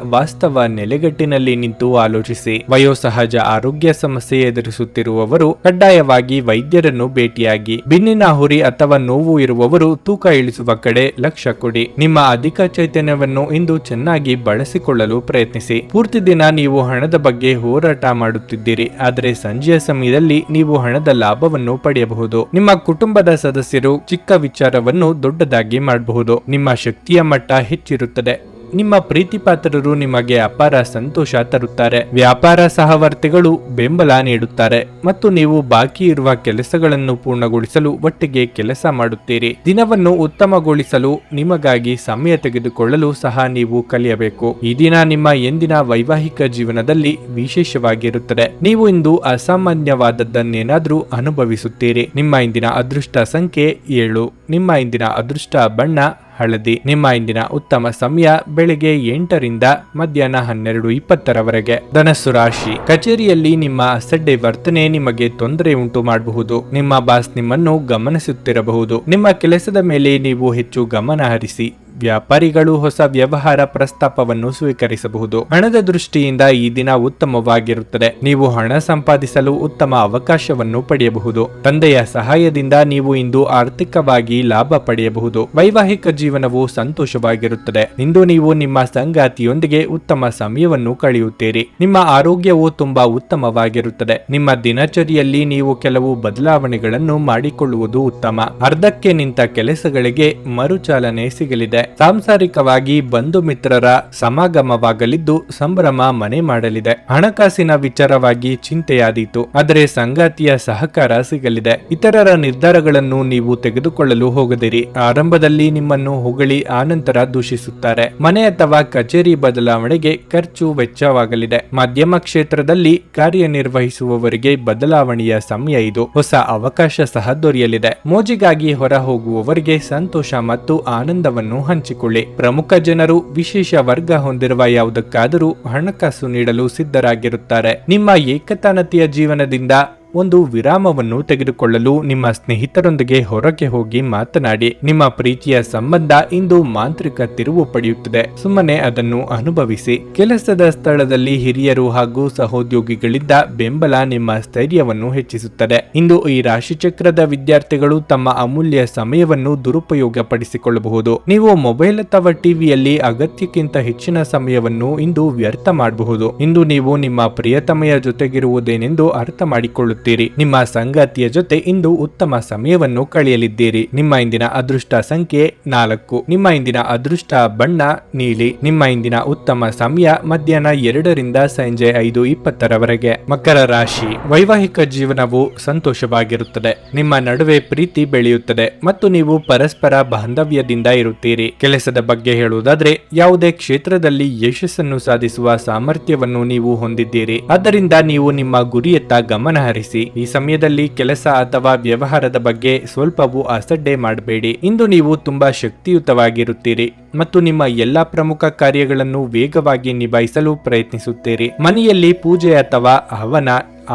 ವಾಸ್ತವ ನೆಲೆಗಟ್ಟಿನಲ್ಲಿ ನಿಂತು ಆಲೋಚಿಸಿ. ವಯೋಸಹಜ ಆರೋಗ್ಯ ಸಮಸ್ಯೆ ಎದುರಿಸುತ್ತಿರುವವರು ಕಡ್ಡಾಯವಾಗಿ ವೈದ್ಯರನ್ನು ಭೇಟಿಯಾಗಿ. ಬೆನ್ನಿನ ಹುರಿ ಅಥವಾ ನೋವು ಇರುವವರು ತೂಕ ಇಳಿಸುವ ಕಡೆ ಲಕ್ಷ್ಯ ಕೊಡಿ. ನಿಮ್ಮ ಅಧಿಕ ಚೈತನ್ಯವನ್ನು ಇಂದು ಚೆನ್ನಾಗಿ ಬಳಸಿಕೊಳ್ಳಲು ಪ್ರಯತ್ನಿಸಿ. ಪೂರ್ತಿ ದಿನ ನೀವು ಹಣದ ಬಗ್ಗೆ ಹೋರಾಟ ಮಾಡುತ್ತಿದ್ದೀರಿ. ಆದರೆ ಸಂಜೆಯ ಸಮಯದಲ್ಲಿ ನೀವು ಹಣದ ಲಾಭವನ್ನು ಪಡೆಯಬಹುದು. ನಿಮ್ಮ ಕುಟುಂಬದ ಸದಸ್ಯರು ಚಿಕ್ಕ ವಿಚಾರವನ್ನು ದೊಡ್ಡದಾಗಿ ಮಾಡಬಹುದು. ನಿಮ್ಮ ಶಕ್ತಿಯ ಮಟ್ಟ ಹೆಚ್ಚಿರುತ್ತದೆ. ನಿಮ್ಮ ಪ್ರೀತಿಪಾತ್ರರು ನಿಮಗೆ ಅಪಾರ ಸಂತೋಷ ತರುತ್ತಾರೆ. ವ್ಯಾಪಾರ ಸಹವರ್ತಿಗಳು ಬೆಂಬಲ ನೀಡುತ್ತಾರೆ ಮತ್ತು ನೀವು ಬಾಕಿ ಇರುವ ಕೆಲಸಗಳನ್ನು ಪೂರ್ಣಗೊಳಿಸಲು ಒಟ್ಟಿಗೆ ಕೆಲಸ ಮಾಡುತ್ತೀರಿ. ದಿನವನ್ನು ಉತ್ತಮಗೊಳಿಸಲು ನಿಮಗಾಗಿ ಸಮಯ ತೆಗೆದುಕೊಳ್ಳಲು ಸಹ ನೀವು ಕಲಿಯಬೇಕು. ಈ ದಿನ ನಿಮ್ಮ ಎಂದಿನ ವೈವಾಹಿಕ ಜೀವನದಲ್ಲಿ ವಿಶೇಷವಾಗಿರುತ್ತದೆ. ನೀವು ಇಂದು ಅಸಾಮಾನ್ಯವಾದದ್ದನ್ನೇನಾದ್ರೂ ಅನುಭವಿಸುತ್ತೀರಿ. ನಿಮ್ಮ ಇಂದಿನ ಅದೃಷ್ಟ ಸಂಖ್ಯೆ 7. ನಿಮ್ಮ ಇಂದಿನ ಅದೃಷ್ಟ ಬಣ್ಣ ಹಳದಿ. ನಿಮ್ಮ ಇಂದಿನ ಉತ್ತಮ ಸಮಯ ಬೆಳಿಗ್ಗೆ 8ರಿಂದ ಮಧ್ಯಾಹ್ನ 12:20ರವರೆಗೆ. ಧನಸ್ಸು ರಾಶಿ, ಕಚೇರಿಯಲ್ಲಿ ನಿಮ್ಮ ಅಸಡ್ಡೆ ವರ್ತನೆ ನಿಮಗೆ ತೊಂದರೆ ಉಂಟು ಮಾಡಬಹುದು. ನಿಮ್ಮ ಬಾಸ್ ನಿಮ್ಮನ್ನು ಗಮನಿಸುತ್ತಿರಬಹುದು. ನಿಮ್ಮ ಕೆಲಸದ ಮೇಲೆ ನೀವು ಹೆಚ್ಚು ಗಮನ ಹರಿಸಿ. ವ್ಯಾಪಾರಿಗಳು ಹೊಸ ವ್ಯವಹಾರ ಪ್ರಸ್ತಾಪವನ್ನು ಸ್ವೀಕರಿಸಬಹುದು. ಹಣದ ದೃಷ್ಟಿಯಿಂದ ಈ ದಿನ ಉತ್ತಮವಾಗಿರುತ್ತದೆ. ನೀವು ಹಣ ಸಂಪಾದಿಸಲು ಉತ್ತಮ ಅವಕಾಶವನ್ನು ಪಡೆಯಬಹುದು. ತಂದೆಯ ಸಹಾಯದಿಂದ ನೀವು ಇಂದು ಆರ್ಥಿಕವಾಗಿ ಲಾಭ ಪಡೆಯಬಹುದು. ವೈವಾಹಿಕ ಜೀವನವು ಸಂತೋಷವಾಗಿರುತ್ತದೆ. ಇಂದು ನೀವು ನಿಮ್ಮ ಸಂಗಾತಿಯೊಂದಿಗೆ ಉತ್ತಮ ಸಮಯವನ್ನು ಕಳೆಯುತ್ತೀರಿ. ನಿಮ್ಮ ಆರೋಗ್ಯವು ತುಂಬಾ ಉತ್ತಮವಾಗಿರುತ್ತದೆ. ನಿಮ್ಮ ದಿನಚರಿಯಲ್ಲಿ ನೀವು ಕೆಲವು ಬದಲಾವಣೆಗಳನ್ನು ಮಾಡಿಕೊಳ್ಳುವುದು ಉತ್ತಮ. ಅರ್ಧಕ್ಕೆ ನಿಂತ ಕೆಲಸಗಳಿಗೆ ಮರುಚಾಲನೆ ಸಿಗಲಿದೆ. ಸಾಂಸಾರಿಕವಾಗಿ ಬಂಧು ಮಿತ್ರರ ಸಮಾಗಮವಾಗಲಿದ್ದು ಸಂಭ್ರಮ ಮನೆ ಮಾಡಲಿದೆ. ಹಣಕಾಸಿನ ವಿಚಾರವಾಗಿ ಚಿಂತೆಯಾದೀತು, ಆದರೆ ಸಂಗಾತಿಯ ಸಹಕಾರ ಸಿಗಲಿದೆ. ಇತರರ ನಿರ್ಧಾರಗಳನ್ನು ನೀವು ತೆಗೆದುಕೊಳ್ಳಲು ಹೋಗದಿರಿ. ಆರಂಭದಲ್ಲಿ ನಿಮ್ಮನ್ನು ಹೊಗಳಿ ಆನಂತರ ದೂಷಿಸುತ್ತಾರೆ. ಮನೆ ಅಥವಾ ಕಚೇರಿ ಬದಲಾವಣೆಗೆ ಖರ್ಚು ವೆಚ್ಚವಾಗಲಿದೆ. ಮಾಧ್ಯಮ ಕ್ಷೇತ್ರದಲ್ಲಿ ಕಾರ್ಯನಿರ್ವಹಿಸುವವರಿಗೆ ಬದಲಾವಣೆಯ ಸಮಯ ಇದು. ಹೊಸ ಅವಕಾಶ ಸಹ ದೊರೆಯಲಿದೆ. ಮೋಜಿಗಾಗಿ ಹೊರ ಹೋಗುವವರಿಗೆ ಸಂತೋಷ ಮತ್ತು ಆನಂದವನ್ನು ಹಂಚಿಕೊಳ್ಳಿ. ಪ್ರಮುಖ ಜನರು ವಿಶೇಷ ವರ್ಗ ಹೊಂದಿರುವ ಯಾವುದಕ್ಕಾದರೂ ಹಣಕಾಸು ನೀಡಲು ಸಿದ್ಧರಾಗಿರುತ್ತಾರೆ. ನಿಮ್ಮ ಏಕತಾನತೆಯ ಜೀವನದಿಂದ ಒಂದು ವಿರಾಮವನ್ನು ತೆಗೆದುಕೊಳ್ಳಲು ನಿಮ್ಮ ಸ್ನೇಹಿತರೊಂದಿಗೆ ಹೊರಗೆ ಹೋಗಿ ಮಾತನಾಡಿ. ನಿಮ್ಮ ಪ್ರೀತಿಯ ಸಂಬಂಧ ಇಂದು ಮಾಂತ್ರಿಕ ತಿರುವು ಪಡೆಯುತ್ತದೆ. ಸುಮ್ಮನೆ ಅದನ್ನು ಅನುಭವಿಸಿ. ಕೆಲಸದ ಸ್ಥಳದಲ್ಲಿ ಹಿರಿಯರು ಹಾಗೂ ಸಹೋದ್ಯೋಗಿಗಳಿಂದ ಬೆಂಬಲ ನಿಮ್ಮ ಸ್ಥೈರ್ಯವನ್ನು ಹೆಚ್ಚಿಸುತ್ತದೆ. ಇಂದು ಈ ರಾಶಿಚಕ್ರದ ವಿದ್ಯಾರ್ಥಿಗಳು ತಮ್ಮ ಅಮೂಲ್ಯ ಸಮಯವನ್ನು ದುರುಪಯೋಗ ಪಡಿಸಿಕೊಳ್ಳಬಹುದು. ನೀವು ಮೊಬೈಲ್ ಅಥವಾ ಟಿವಿಯಲ್ಲಿ ಅಗತ್ಯಕ್ಕಿಂತ ಹೆಚ್ಚಿನ ಸಮಯವನ್ನು ಇಂದು ವ್ಯರ್ಥ ಮಾಡಬಹುದು. ಇಂದು ನೀವು ನಿಮ್ಮ ಪ್ರಿಯತಮೆಯ ಜೊತೆಗಿರುವುದೇನೆಂದು ಅರ್ಥ ಮಾಡಿಕೊಳ್ಳುತ್ತೀರಿ. ನಿಮ್ಮ ಸಂಗಾತಿಯ ಜೊತೆ ಇಂದು ಉತ್ತಮ ಸಮಯವನ್ನು ಕಳೆಯಲಿದ್ದೀರಿ. ನಿಮ್ಮ ಇಂದಿನ ಅದೃಷ್ಟ ಸಂಖ್ಯೆ 4. ನಿಮ್ಮ ಇಂದಿನ ಅದೃಷ್ಟ ಬಣ್ಣ ನೀಲಿ. ನಿಮ್ಮ ಇಂದಿನ ಉತ್ತಮ ಸಮಯ ಮಧ್ಯಾಹ್ನ 2ರಿಂದ ಸಂಜೆ 5:20ರವರೆಗೆ. ಮಕರ ರಾಶಿ, ವೈವಾಹಿಕ ಜೀವನವು ಸಂತೋಷವಾಗಿರುತ್ತದೆ. ನಿಮ್ಮ ನಡುವೆ ಪ್ರೀತಿ ಬೆಳೆಯುತ್ತದೆ ಮತ್ತು ನೀವು ಪರಸ್ಪರ ಬಾಂಧವ್ಯದಿಂದ ಇರುತ್ತೀರಿ. ಕೆಲಸದ ಬಗ್ಗೆ ಹೇಳುವುದಾದ್ರೆ ಯಾವುದೇ ಕ್ಷೇತ್ರದಲ್ಲಿ ಯಶಸ್ಸನ್ನು ಸಾಧಿಸುವ ಸಾಮರ್ಥ್ಯವನ್ನು ನೀವು ಹೊಂದಿದ್ದೀರಿ. ಆದ್ದರಿಂದ ನೀವು ನಿಮ್ಮ ಗುರಿಯತ್ತ ಗಮನ ಹರಿಸಿ. ಈ ಸಮಯದಲ್ಲಿ ಕೆಲಸ ಅಥವಾ ವ್ಯವಹಾರದ ಬಗ್ಗೆ ಸ್ವಲ್ಪವೂ ಅಸಡ್ಡೆ ಮಾಡಬೇಡಿ. ಇಂದು ನೀವು ತುಂಬಾ ಶಕ್ತಿಯುತವಾಗಿರುತ್ತೀರಿ ಮತ್ತು ನಿಮ್ಮ ಎಲ್ಲಾ ಪ್ರಮುಖ ಕಾರ್ಯಗಳನ್ನು ವೇಗವಾಗಿ ನಿಭಾಯಿಸಲು ಪ್ರಯತ್ನಿಸುತ್ತೀರಿ. ಮನೆಯಲ್ಲಿ ಪೂಜೆ ಅಥವಾ ಹವನ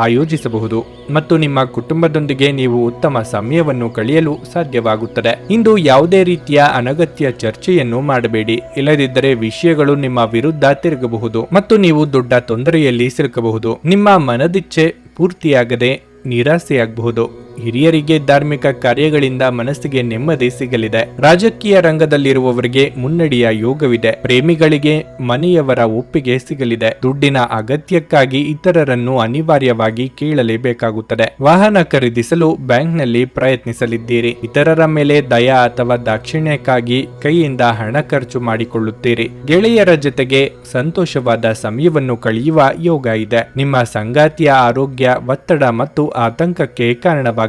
ಆಯೋಜಿಸಬಹುದು ಮತ್ತು ನಿಮ್ಮ ಕುಟುಂಬದೊಂದಿಗೆ ನೀವು ಉತ್ತಮ ಸಮಯವನ್ನು ಕಳೆಯಲು ಸಾಧ್ಯವಾಗುತ್ತದೆ. ಇಂದು ಯಾವುದೇ ರೀತಿಯ ಅನಗತ್ಯ ಚರ್ಚೆಯನ್ನು ಮಾಡಬೇಡಿ. ಇಲ್ಲದಿದ್ದರೆ ವಿಷಯಗಳು ನಿಮ್ಮ ವಿರುದ್ಧ ತಿರುಗಬಹುದು ಮತ್ತು ನೀವು ದೊಡ್ಡ ತೊಂದರೆಯಲ್ಲಿ ಸಿಲುಕಬಹುದು. ನಿಮ್ಮ ಮನದಿಚ್ಛೆ ಪೂರ್ತಿಯಾಗದೆ ನಿರಾಸೆಯಾಗಬಹುದು. ಹಿರಿಯರಿಗೆ ಧಾರ್ಮಿಕ ಕಾರ್ಯಗಳಿಂದ ಮನಸ್ಸಿಗೆ ನೆಮ್ಮದಿ ಸಿಗಲಿದೆ. ರಾಜಕೀಯ ರಂಗದಲ್ಲಿರುವವರಿಗೆ ಮುನ್ನಡೆಯ ಯೋಗವಿದೆ. ಪ್ರೇಮಿಗಳಿಗೆ ಮನೆಯವರ ಒಪ್ಪಿಗೆ ಸಿಗಲಿದೆ. ದುಡ್ಡಿನ ಅಗತ್ಯಕ್ಕಾಗಿ ಇತರರನ್ನು ಅನಿವಾರ್ಯವಾಗಿ ಕೇಳಲೇಬೇಕಾಗುತ್ತದೆ. ವಾಹನ ಖರೀದಿಸಲು ಬ್ಯಾಂಕ್ನಲ್ಲಿ ಪ್ರಯತ್ನಿಸಲಿದ್ದೀರಿ. ಇತರರ ಮೇಲೆ ದಯಾ ಅಥವಾ ದಾಕ್ಷಿಣ್ಯಕ್ಕಾಗಿ ಕೈಯಿಂದ ಹಣ ಖರ್ಚು ಮಾಡಿಕೊಳ್ಳುತ್ತೀರಿ. ಗೆಳೆಯರ ಜೊತೆಗೆ ಸಂತೋಷವಾದ ಸಮಯವನ್ನು ಕಳೆಯುವ ಯೋಗ ಇದೆ. ನಿಮ್ಮ ಸಂಗಾತಿಯ ಆರೋಗ್ಯ ಒತ್ತಡ ಮತ್ತು ಆತಂಕಕ್ಕೆ ಕಾರಣವಾಗಬಹುದು.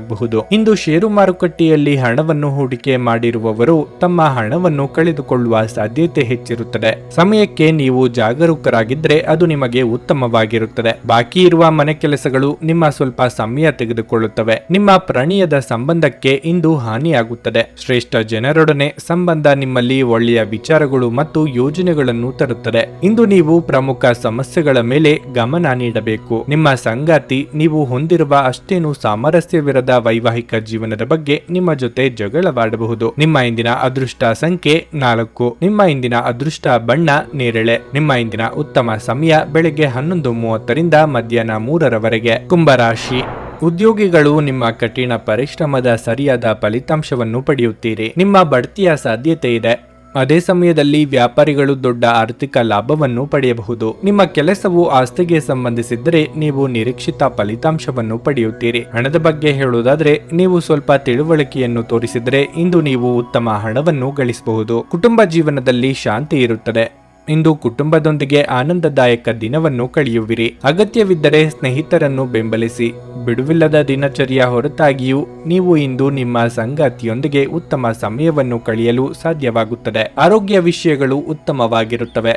ಇಂದು ಷೇರು ಮಾರುಕಟ್ಟೆಯಲ್ಲಿ ಹಣವನ್ನು ಹೂಡಿಕೆ ಮಾಡಿರುವವರು ತಮ್ಮ ಹಣವನ್ನು ಕಳೆದುಕೊಳ್ಳುವ ಸಾಧ್ಯತೆ ಹೆಚ್ಚಿರುತ್ತದೆ. ಸಮಯಕ್ಕೆ ನೀವು ಜಾಗರೂಕರಾಗಿದ್ದರೆ ಅದು ನಿಮಗೆ ಉತ್ತಮವಾಗಿರುತ್ತದೆ. ಬಾಕಿ ಇರುವ ಮನೆ ಕೆಲಸಗಳು ನಿಮ್ಮ ಸ್ವಲ್ಪ ಸಮಯ ತೆಗೆದುಕೊಳ್ಳುತ್ತವೆ. ನಿಮ್ಮ ಪ್ರಣಯದ ಸಂಬಂಧಕ್ಕೆ ಇಂದು ಹಾನಿಯಾಗುತ್ತದೆ. ಶ್ರೇಷ್ಠ ಜನರೊಡನೆ ಸಂಬಂಧ ನಿಮ್ಮಲ್ಲಿ ಒಳ್ಳೆಯ ವಿಚಾರಗಳು ಮತ್ತು ಯೋಜನೆಗಳನ್ನು ತರುತ್ತದೆ. ಇಂದು ನೀವು ಪ್ರಮುಖ ಸಮಸ್ಯೆಗಳ ಮೇಲೆ ಗಮನ ನೀಡಬೇಕು. ನಿಮ್ಮ ಸಂಗಾತಿ ನೀವು ಹೊಂದಿರುವ ಅಷ್ಟೇನು ಸಾಮರಸ್ಯವಿರದ ವೈವಾಹಿಕ ಜೀವನದ ಬಗ್ಗೆ ನಿಮ್ಮ ಜೊತೆ ಜಗಳವಾಡಬಹುದು. ನಿಮ್ಮ ಇಂದಿನ ಅದೃಷ್ಟ ಸಂಖ್ಯೆ 4. ನಿಮ್ಮ ಇಂದಿನ ಅದೃಷ್ಟ ಬಣ್ಣ ನೇರಳೆ. ನಿಮ್ಮ ಇಂದಿನ ಉತ್ತಮ ಸಮಯ ಬೆಳಗ್ಗೆ 11:30ರಿಂದ ಮಧ್ಯಾಹ್ನ 3ರವರೆಗೆ. ಕುಂಭರಾಶಿ, ಉದ್ಯೋಗಿಗಳು ನಿಮ್ಮ ಕಠಿಣ ಪರಿಶ್ರಮದ ಸರಿಯಾದ ಫಲಿತಾಂಶವನ್ನು ಪಡೆಯುತ್ತೀರಿ. ನಿಮ್ಮ ಬಡ್ತಿಯ ಸಾಧ್ಯತೆ ಇದೆ. ಅದೇ ಸಮಯದಲ್ಲಿ ವ್ಯಾಪಾರಿಗಳು ದೊಡ್ಡ ಆರ್ಥಿಕ ಲಾಭವನ್ನು ಪಡೆಯಬಹುದು. ನಿಮ್ಮ ಕೆಲಸವು ಆಸ್ತಿಗೆ ಸಂಬಂಧಿಸಿದ್ದರೆ ನೀವು ನಿರೀಕ್ಷಿತ ಫಲಿತಾಂಶವನ್ನು ಪಡೆಯುತ್ತೀರಿ. ಹಣದ ಬಗ್ಗೆ ಹೇಳುವುದಾದ್ರೆ ನೀವು ಸ್ವಲ್ಪ ತಿಳುವಳಿಕೆಯನ್ನು ತೋರಿಸಿದರೆ ಇಂದು ನೀವು ಉತ್ತಮ ಹಣವನ್ನು ಗಳಿಸಬಹುದು. ಕುಟುಂಬ ಜೀವನದಲ್ಲಿ ಶಾಂತಿ ಇರುತ್ತದೆ. ಇಂದು ಕುಟುಂಬದೊಂದಿಗೆ ಆನಂದದಾಯಕ ದಿನವನ್ನು ಕಳೆಯುವಿರಿ. ಅಗತ್ಯವಿದ್ದರೆ ಸ್ನೇಹಿತರನ್ನು ಬೆಂಬಲಿಸಿ. ಬಿಡುವಿಲ್ಲದ ದಿನಚರಿಯ ಹೊರತಾಗಿಯೂ ನೀವು ಇಂದು ನಿಮ್ಮ ಸಂಗಾತಿಯೊಂದಿಗೆ ಉತ್ತಮ ಸಮಯವನ್ನು ಕಳೆಯಲು ಸಾಧ್ಯವಾಗುತ್ತದೆ. ಆರೋಗ್ಯ ವಿಷಯಗಳು ಉತ್ತಮವಾಗಿರುತ್ತವೆ.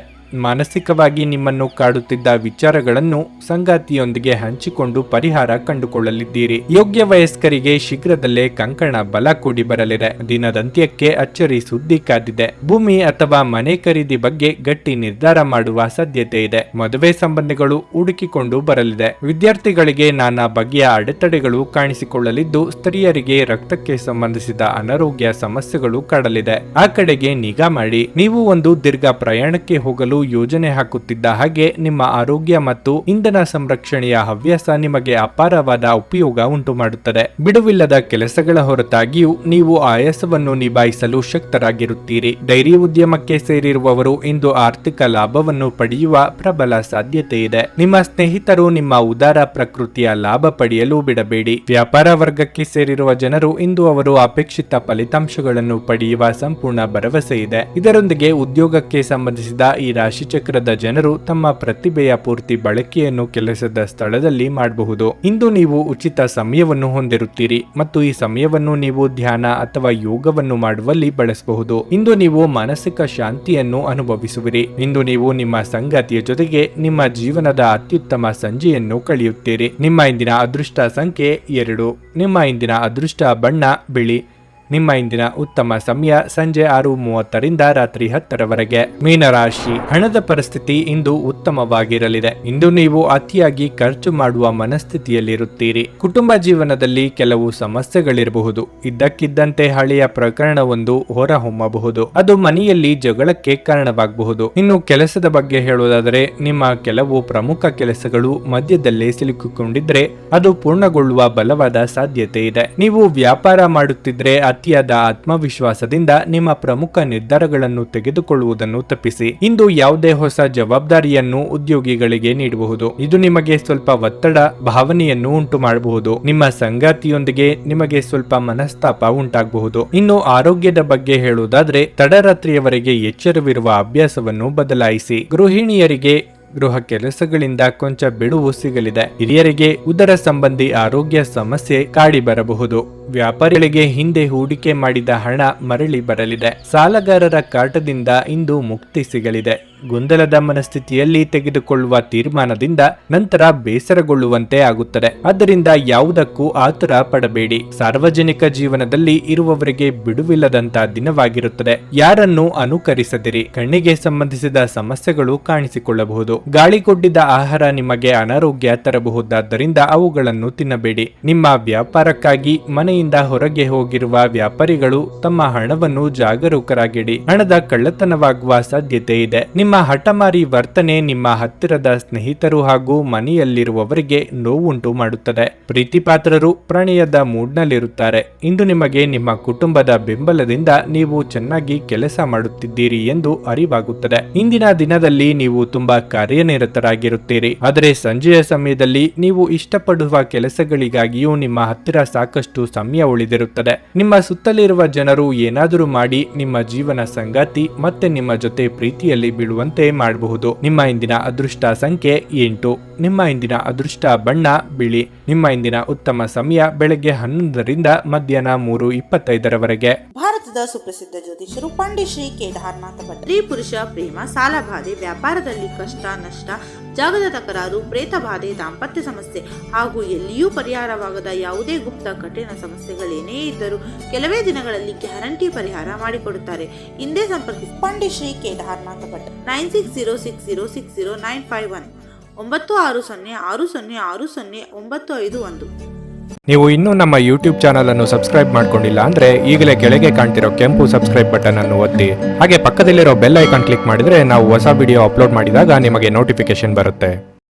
ಮಾನಸಿಕವಾಗಿ ನಿಮ್ಮನ್ನು ಕಾಡುತ್ತಿದ್ದ ವಿಚಾರಗಳನ್ನು ಸಂಗಾತಿಯೊಂದಿಗೆ ಹಂಚಿಕೊಂಡು ಪರಿಹಾರ ಕಂಡುಕೊಳ್ಳಲಿದ್ದೀರಿ. ಯೋಗ್ಯ ವಯಸ್ಕರಿಗೆ ಶೀಘ್ರದಲ್ಲೇ ಕಂಕಣ ಬಲ ಕೂಡಿ ಬರಲಿದೆ. ದಿನದಂತ್ಯಕ್ಕೆ ಅಚ್ಚರಿ ಸುದ್ದಿ ಕಾದಿದೆ. ಭೂಮಿ ಅಥವಾ ಮನೆ ಖರೀದಿ ಬಗ್ಗೆ ಗಟ್ಟಿ ನಿರ್ಧಾರ ಮಾಡುವ ಸಾಧ್ಯತೆ ಇದೆ. ಮದುವೆ ಸಂಬಂಧಗಳು ಹುಡುಕಿಕೊಂಡು ಬರಲಿದೆ. ವಿದ್ಯಾರ್ಥಿಗಳಿಗೆ ನಾನಾ ಬಗೆಯ ಅಡೆತಡೆಗಳು ಕಾಣಿಸಿಕೊಳ್ಳಲಿದ್ದು, ಸ್ತ್ರೀಯರಿಗೆ ರಕ್ತಕ್ಕೆ ಸಂಬಂಧಿಸಿದ ಅನಾರೋಗ್ಯ ಸಮಸ್ಯೆಗಳು ಕಾಡಲಿದೆ. ಆ ಕಡೆಗೆ ನಿಗಾ ಮಾಡಿ. ನೀವು ಒಂದು ದೀರ್ಘ ಪ್ರಯಾಣಕ್ಕೆ ಹೋಗಲು ಯೋಜನೆ ಹಾಕುತ್ತಿದ್ದ ಹಾಗೆ ನಿಮ್ಮ ಆರೋಗ್ಯ ಮತ್ತು ಇಂಧನ ಸಂರಕ್ಷಣೆಯ ಹವ್ಯಾಸ ನಿಮಗೆ ಅಪಾರವಾದ ಉಪಯೋಗ ಉಂಟು ಮಾಡುತ್ತದೆ. ಬಿಡುವಿಲ್ಲದ ಕೆಲಸಗಳ ಹೊರತಾಗಿಯೂ ನೀವು ಆಯಾಸವನ್ನು ನಿಭಾಯಿಸಲು ಶಕ್ತರಾಗಿರುತ್ತೀರಿ. ಡೈರಿ ಉದ್ಯಮಕ್ಕೆ ಸೇರಿರುವವರು ಇಂದು ಆರ್ಥಿಕ ಲಾಭವನ್ನು ಪಡೆಯುವ ಪ್ರಬಲ ಸಾಧ್ಯತೆ ಇದೆ. ನಿಮ್ಮ ಸ್ನೇಹಿತರು ನಿಮ್ಮ ಉದಾರ ಪ್ರಕೃತಿಯ ಲಾಭ ಪಡೆಯಲು ಬಿಡಬೇಡಿ. ವ್ಯಾಪಾರ ವರ್ಗಕ್ಕೆ ಸೇರಿರುವ ಜನರು ಇಂದು ಅವರು ಅಪೇಕ್ಷಿತ ಫಲಿತಾಂಶಗಳನ್ನು ಪಡೆಯುವ ಸಂಪೂರ್ಣ ಭರವಸೆ ಇದೆ. ಇದರೊಂದಿಗೆ ಉದ್ಯೋಗಕ್ಕೆ ಸಂಬಂಧಿಸಿದ ಈ ರಾಶಿಚಕ್ರದ ಜನರು ತಮ್ಮ ಪ್ರತಿಭೆಯ ಪೂರ್ತಿ ಬಳಕೆಯನ್ನು ಕೆಲಸದ ಸ್ಥಳದಲ್ಲಿ ಮಾಡಬಹುದು. ಇಂದು ನೀವು ಉಚಿತ ಸಮಯವನ್ನು ಹೊಂದಿರುತ್ತೀರಿ ಮತ್ತು ಈ ಸಮಯವನ್ನು ನೀವು ಧ್ಯಾನ ಅಥವಾ ಯೋಗವನ್ನು ಮಾಡುವಲ್ಲಿ ಬಳಸಬಹುದು. ಇಂದು ನೀವು ಮಾನಸಿಕ ಶಾಂತಿಯನ್ನು ಅನುಭವಿಸುವಿರಿ. ಇಂದು ನೀವು ನಿಮ್ಮ ಸಂಗಾತಿಯ ಜೊತೆಗೆ ನಿಮ್ಮ ಜೀವನದ ಅತ್ಯುತ್ತಮ ಸಂಜೆಯನ್ನು ಕಳೆಯುತ್ತೀರಿ. ನಿಮ್ಮ ಇಂದಿನ ಅದೃಷ್ಟ ಸಂಖ್ಯೆ 2. ನಿಮ್ಮ ಇಂದಿನ ಅದೃಷ್ಟ ಬಣ್ಣ ಬಿಳಿ. ನಿಮ್ಮ ಇಂದಿನ ಉತ್ತಮ ಸಮಯ ಸಂಜೆ 6:30 ರಾತ್ರಿ 10ರವರೆಗೆ. ಮೀನರಾಶಿ, ಹಣದ ಪರಿಸ್ಥಿತಿ ಇಂದು ಉತ್ತಮವಾಗಿರಲಿದೆ. ಇಂದು ನೀವು ಅತಿಯಾಗಿ ಖರ್ಚು ಮಾಡುವ ಮನಸ್ಥಿತಿಯಲ್ಲಿರುತ್ತೀರಿ. ಕುಟುಂಬ ಜೀವನದಲ್ಲಿ ಕೆಲವು ಸಮಸ್ಯೆಗಳಿರಬಹುದು. ಇದ್ದಕ್ಕಿದ್ದಂತೆ ಹಳೆಯ ಪ್ರಕರಣವೊಂದು ಹೊರಹೊಮ್ಮಬಹುದು. ಅದು ಮನೆಯಲ್ಲಿ ಜಗಳಕ್ಕೆ ಕಾರಣವಾಗಬಹುದು. ಇನ್ನು ಕೆಲಸದ ಬಗ್ಗೆ ಹೇಳುವುದಾದರೆ, ನಿಮ್ಮ ಕೆಲವು ಪ್ರಮುಖ ಕೆಲಸಗಳು ಮಧ್ಯದಲ್ಲೇ ಸಿಲುಕಿಕೊಂಡಿದ್ರೆ ಅದು ಪೂರ್ಣಗೊಳ್ಳುವ ಬಲವಾದ ಸಾಧ್ಯತೆ ಇದೆ. ನೀವು ವ್ಯಾಪಾರ ಮಾಡುತ್ತಿದ್ರೆ ಅತಿಯಾದ ಆತ್ಮವಿಶ್ವಾಸದಿಂದ ನಿಮ್ಮ ಪ್ರಮುಖ ನಿರ್ಧಾರಗಳನ್ನು ತೆಗೆದುಕೊಳ್ಳುವುದನ್ನು ತಪ್ಪಿಸಿ. ಇಂದು ಯಾವುದೇ ಹೊಸ ಜವಾಬ್ದಾರಿಯನ್ನು ಉದ್ಯೋಗಿಗಳಿಗೆ ನೀಡಬಹುದು. ಇದು ನಿಮಗೆ ಸ್ವಲ್ಪ ಒತ್ತಡ ಭಾವನೆಯನ್ನು ಉಂಟು ಮಾಡಬಹುದು. ನಿಮ್ಮ ಸಂಗಾತಿಯೊಂದಿಗೆ ನಿಮಗೆ ಸ್ವಲ್ಪ ಮನಸ್ತಾಪ ಉಂಟಾಗಬಹುದು. ಇನ್ನು ಆರೋಗ್ಯದ ಬಗ್ಗೆ ಹೇಳುವುದಾದ್ರೆ, ತಡರಾತ್ರಿಯವರೆಗೆ ಎಚ್ಚರವಿರುವ ಅಭ್ಯಾಸವನ್ನು ಬದಲಾಯಿಸಿ. ಗೃಹಿಣಿಯರಿಗೆ ಗೃಹ ಕೆಲಸಗಳಿಂದ ಕೊಂಚ ಬಿಡುವು ಸಿಗಲಿದೆ. ಹಿರಿಯರಿಗೆ ಉದರ ಸಂಬಂಧಿ ಆರೋಗ್ಯ ಸಮಸ್ಯೆ ಕಾಡಿ ಬರಬಹುದು. ವ್ಯಾಪಾರಿಗಳಿಗೆ ಹಿಂದೆ ಹೂಡಿಕೆ ಮಾಡಿದ ಹಣ ಮರಳಿ ಬರಲಿದೆ. ಸಾಲಗಾರರ ಕಾಟದಿಂದ ಇಂದು ಮುಕ್ತಿ ಸಿಗಲಿದೆ. ಗೊಂದಲದ ಮನಸ್ಥಿತಿಯಲ್ಲಿ ತೆಗೆದುಕೊಳ್ಳುವ ತೀರ್ಮಾನದಿಂದ ನಂತರ ಬೇಸರಗೊಳ್ಳುವಂತೆ ಆಗುತ್ತದೆ. ಆದ್ದರಿಂದ ಯಾವುದಕ್ಕೂ ಆತುರ ಪಡಬೇಡಿ. ಸಾರ್ವಜನಿಕ ಜೀವನದಲ್ಲಿ ಇರುವವರಿಗೆ ಬಿಡುವಿಲ್ಲದಂತ ದಿನವಾಗಿರುತ್ತದೆ. ಯಾರನ್ನು ಅನುಕರಿಸದಿರಿ. ಕಣ್ಣಿಗೆ ಸಂಬಂಧಿಸಿದ ಸಮಸ್ಯೆಗಳು ಕಾಣಿಸಿಕೊಳ್ಳಬಹುದು. ಗಾಳಿಗೊಡ್ಡಿದ ಆಹಾರ ನಿಮಗೆ ಅನಾರೋಗ್ಯ ತರಬಹುದಾದ್ದರಿಂದ ಅವುಗಳನ್ನು ತಿನ್ನಬೇಡಿ. ನಿಮ್ಮ ವ್ಯಾಪಾರಕ್ಕಾಗಿ ಮನೆಯಿಂದ ಹೊರಗೆ ಹೋಗಿರುವ ವ್ಯಾಪಾರಿಗಳು ತಮ್ಮ ಹಣವನ್ನು ಜಾಗರೂಕರಾಗಿಡಿ. ಹಣದ ಕಳ್ಳತನವಾಗುವ ಸಾಧ್ಯತೆ ಇದೆ. ನಿಮ್ಮ ಹಠಮಾರಿ ವರ್ತನೆ ನಿಮ್ಮ ಹತ್ತಿರದ ಸ್ನೇಹಿತರು ಹಾಗೂ ಮನೆಯಲ್ಲಿರುವವರಿಗೆ ನೋವುಂಟು ಮಾಡುತ್ತದೆ. ಪ್ರೀತಿಪಾತ್ರರು ಪ್ರಣಯದ ಮೂಡ್ನಲ್ಲಿರುತ್ತಾರೆ. ಇಂದು ನಿಮಗೆ ನಿಮ್ಮ ಕುಟುಂಬದ ಬೆಂಬಲದಿಂದ ನೀವು ಚೆನ್ನಾಗಿ ಕೆಲಸ ಮಾಡುತ್ತಿದ್ದೀರಿ ಎಂದು ಅರಿವಾಗುತ್ತದೆ. ಇಂದಿನ ದಿನದಲ್ಲಿ ನೀವು ತುಂಬಾ ಕಾರ್ಯನಿರತರಾಗಿರುತ್ತೀರಿ. ಆದರೆ ಸಂಜೆಯ ಸಮಯದಲ್ಲಿ ನೀವು ಇಷ್ಟಪಡುವ ಕೆಲಸಗಳಿಗಾಗಿಯೂ ನಿಮ್ಮ ಹತ್ತಿರ ಸಾಕಷ್ಟು ಸಮಯ ಉಳಿದಿರುತ್ತದೆ. ನಿಮ್ಮ ಸುತ್ತಲಿರುವ ಜನರು ಏನಾದರೂ ಮಾಡಿ ನಿಮ್ಮ ಜೀವನ ಸಂಗಾತಿ ಮತ್ತೆ ನಿಮ್ಮ ಜೊತೆ ಪ್ರೀತಿಯಲ್ಲಿ ಬೀಳುವಂತೆ ಮಾಡಬಹುದು. ನಿಮ್ಮ ಇಂದಿನ ಅದೃಷ್ಟ ಸಂಖ್ಯೆ 8. ನಿಮ್ಮ ಇಂದಿನ ಅದೃಷ್ಟ ಬಣ್ಣ ಬಿಳಿ. ನಿಮ್ಮ ಇಂದಿನ ಉತ್ತಮ ಸಮಯ ಬೆಳಗ್ಗೆ 11ರಿಂದ ಮಧ್ಯಾಹ್ನ 3:25ರವರೆಗೆ. ಭಾರತದ ಸುಪ್ರಸಿದ್ಧ ಜ್ಯೋತಿಷರು ಪಂಡಿತ್ ಶ್ರೀ ಕೇದಾರನಾಥ ಭಟ್. ಸ್ತ್ರೀ ಪುರುಷ ಪ್ರೇಮ, ಸಾಲಬಾಧೆ, ವ್ಯಾಪಾರದಲ್ಲಿ ಕಷ್ಟ ನಷ್ಟ, ಜಾಗದ ತಕರಾರು, ಪ್ರೇತ ಬಾಧೆ, ದಾಂಪತ್ಯ ಸಮಸ್ಯೆ ಹಾಗೂ ಎಲ್ಲಿಯೂ ಪರಿಹಾರವಾಗದ ಯಾವುದೇ ಗುಪ್ತ ಕಠಿಣ ಸಮಸ್ಯೆಗಳೇನೇ ಇದ್ದರೂ ಕೆಲವೇ ದಿನಗಳಲ್ಲಿ ಗ್ಯಾರಂಟಿ ಪರಿಹಾರ ಮಾಡಿಕೊಡುತ್ತಾರೆ. ಹಿಂದೆ ಸಂಪರ್ಕಿಸಿ ಪಂಡಿತ್ ಶ್ರೀ ಕೇದಾರನಾಥ ಭಟ್ 9606060951 9606060951. ನೀವು ಇನ್ನೂ ನಮ್ಮ ಯೂಟ್ಯೂಬ್ ಚಾನಲ್ ಅನ್ನು ಸಬ್ಸ್ಕ್ರೈಬ್ ಮಾಡ್ಕೊಂಡಿಲ್ಲ ಅಂದ್ರೆ ಈಗಲೇ ಕೆಳಗೆ ಕಾಣ್ತಿರೋ ಕೆಂಪು ಸಬ್ಸ್ಕ್ರೈಬ್ ಬಟನ್ ಅನ್ನು ಒತ್ತಿ. ಹಾಗೆ ಪಕ್ಕದಲ್ಲಿರೋ ಬೆಲ್ ಐಕಾನ್ ಕ್ಲಿಕ್ ಮಾಡಿದ್ರೆ ನಾವು ಹೊಸ ವಿಡಿಯೋ ಅಪ್ಲೋಡ್ ಮಾಡಿದಾಗ ನಿಮಗೆ ನೋಟಿಫಿಕೇಶನ್ ಬರುತ್ತೆ.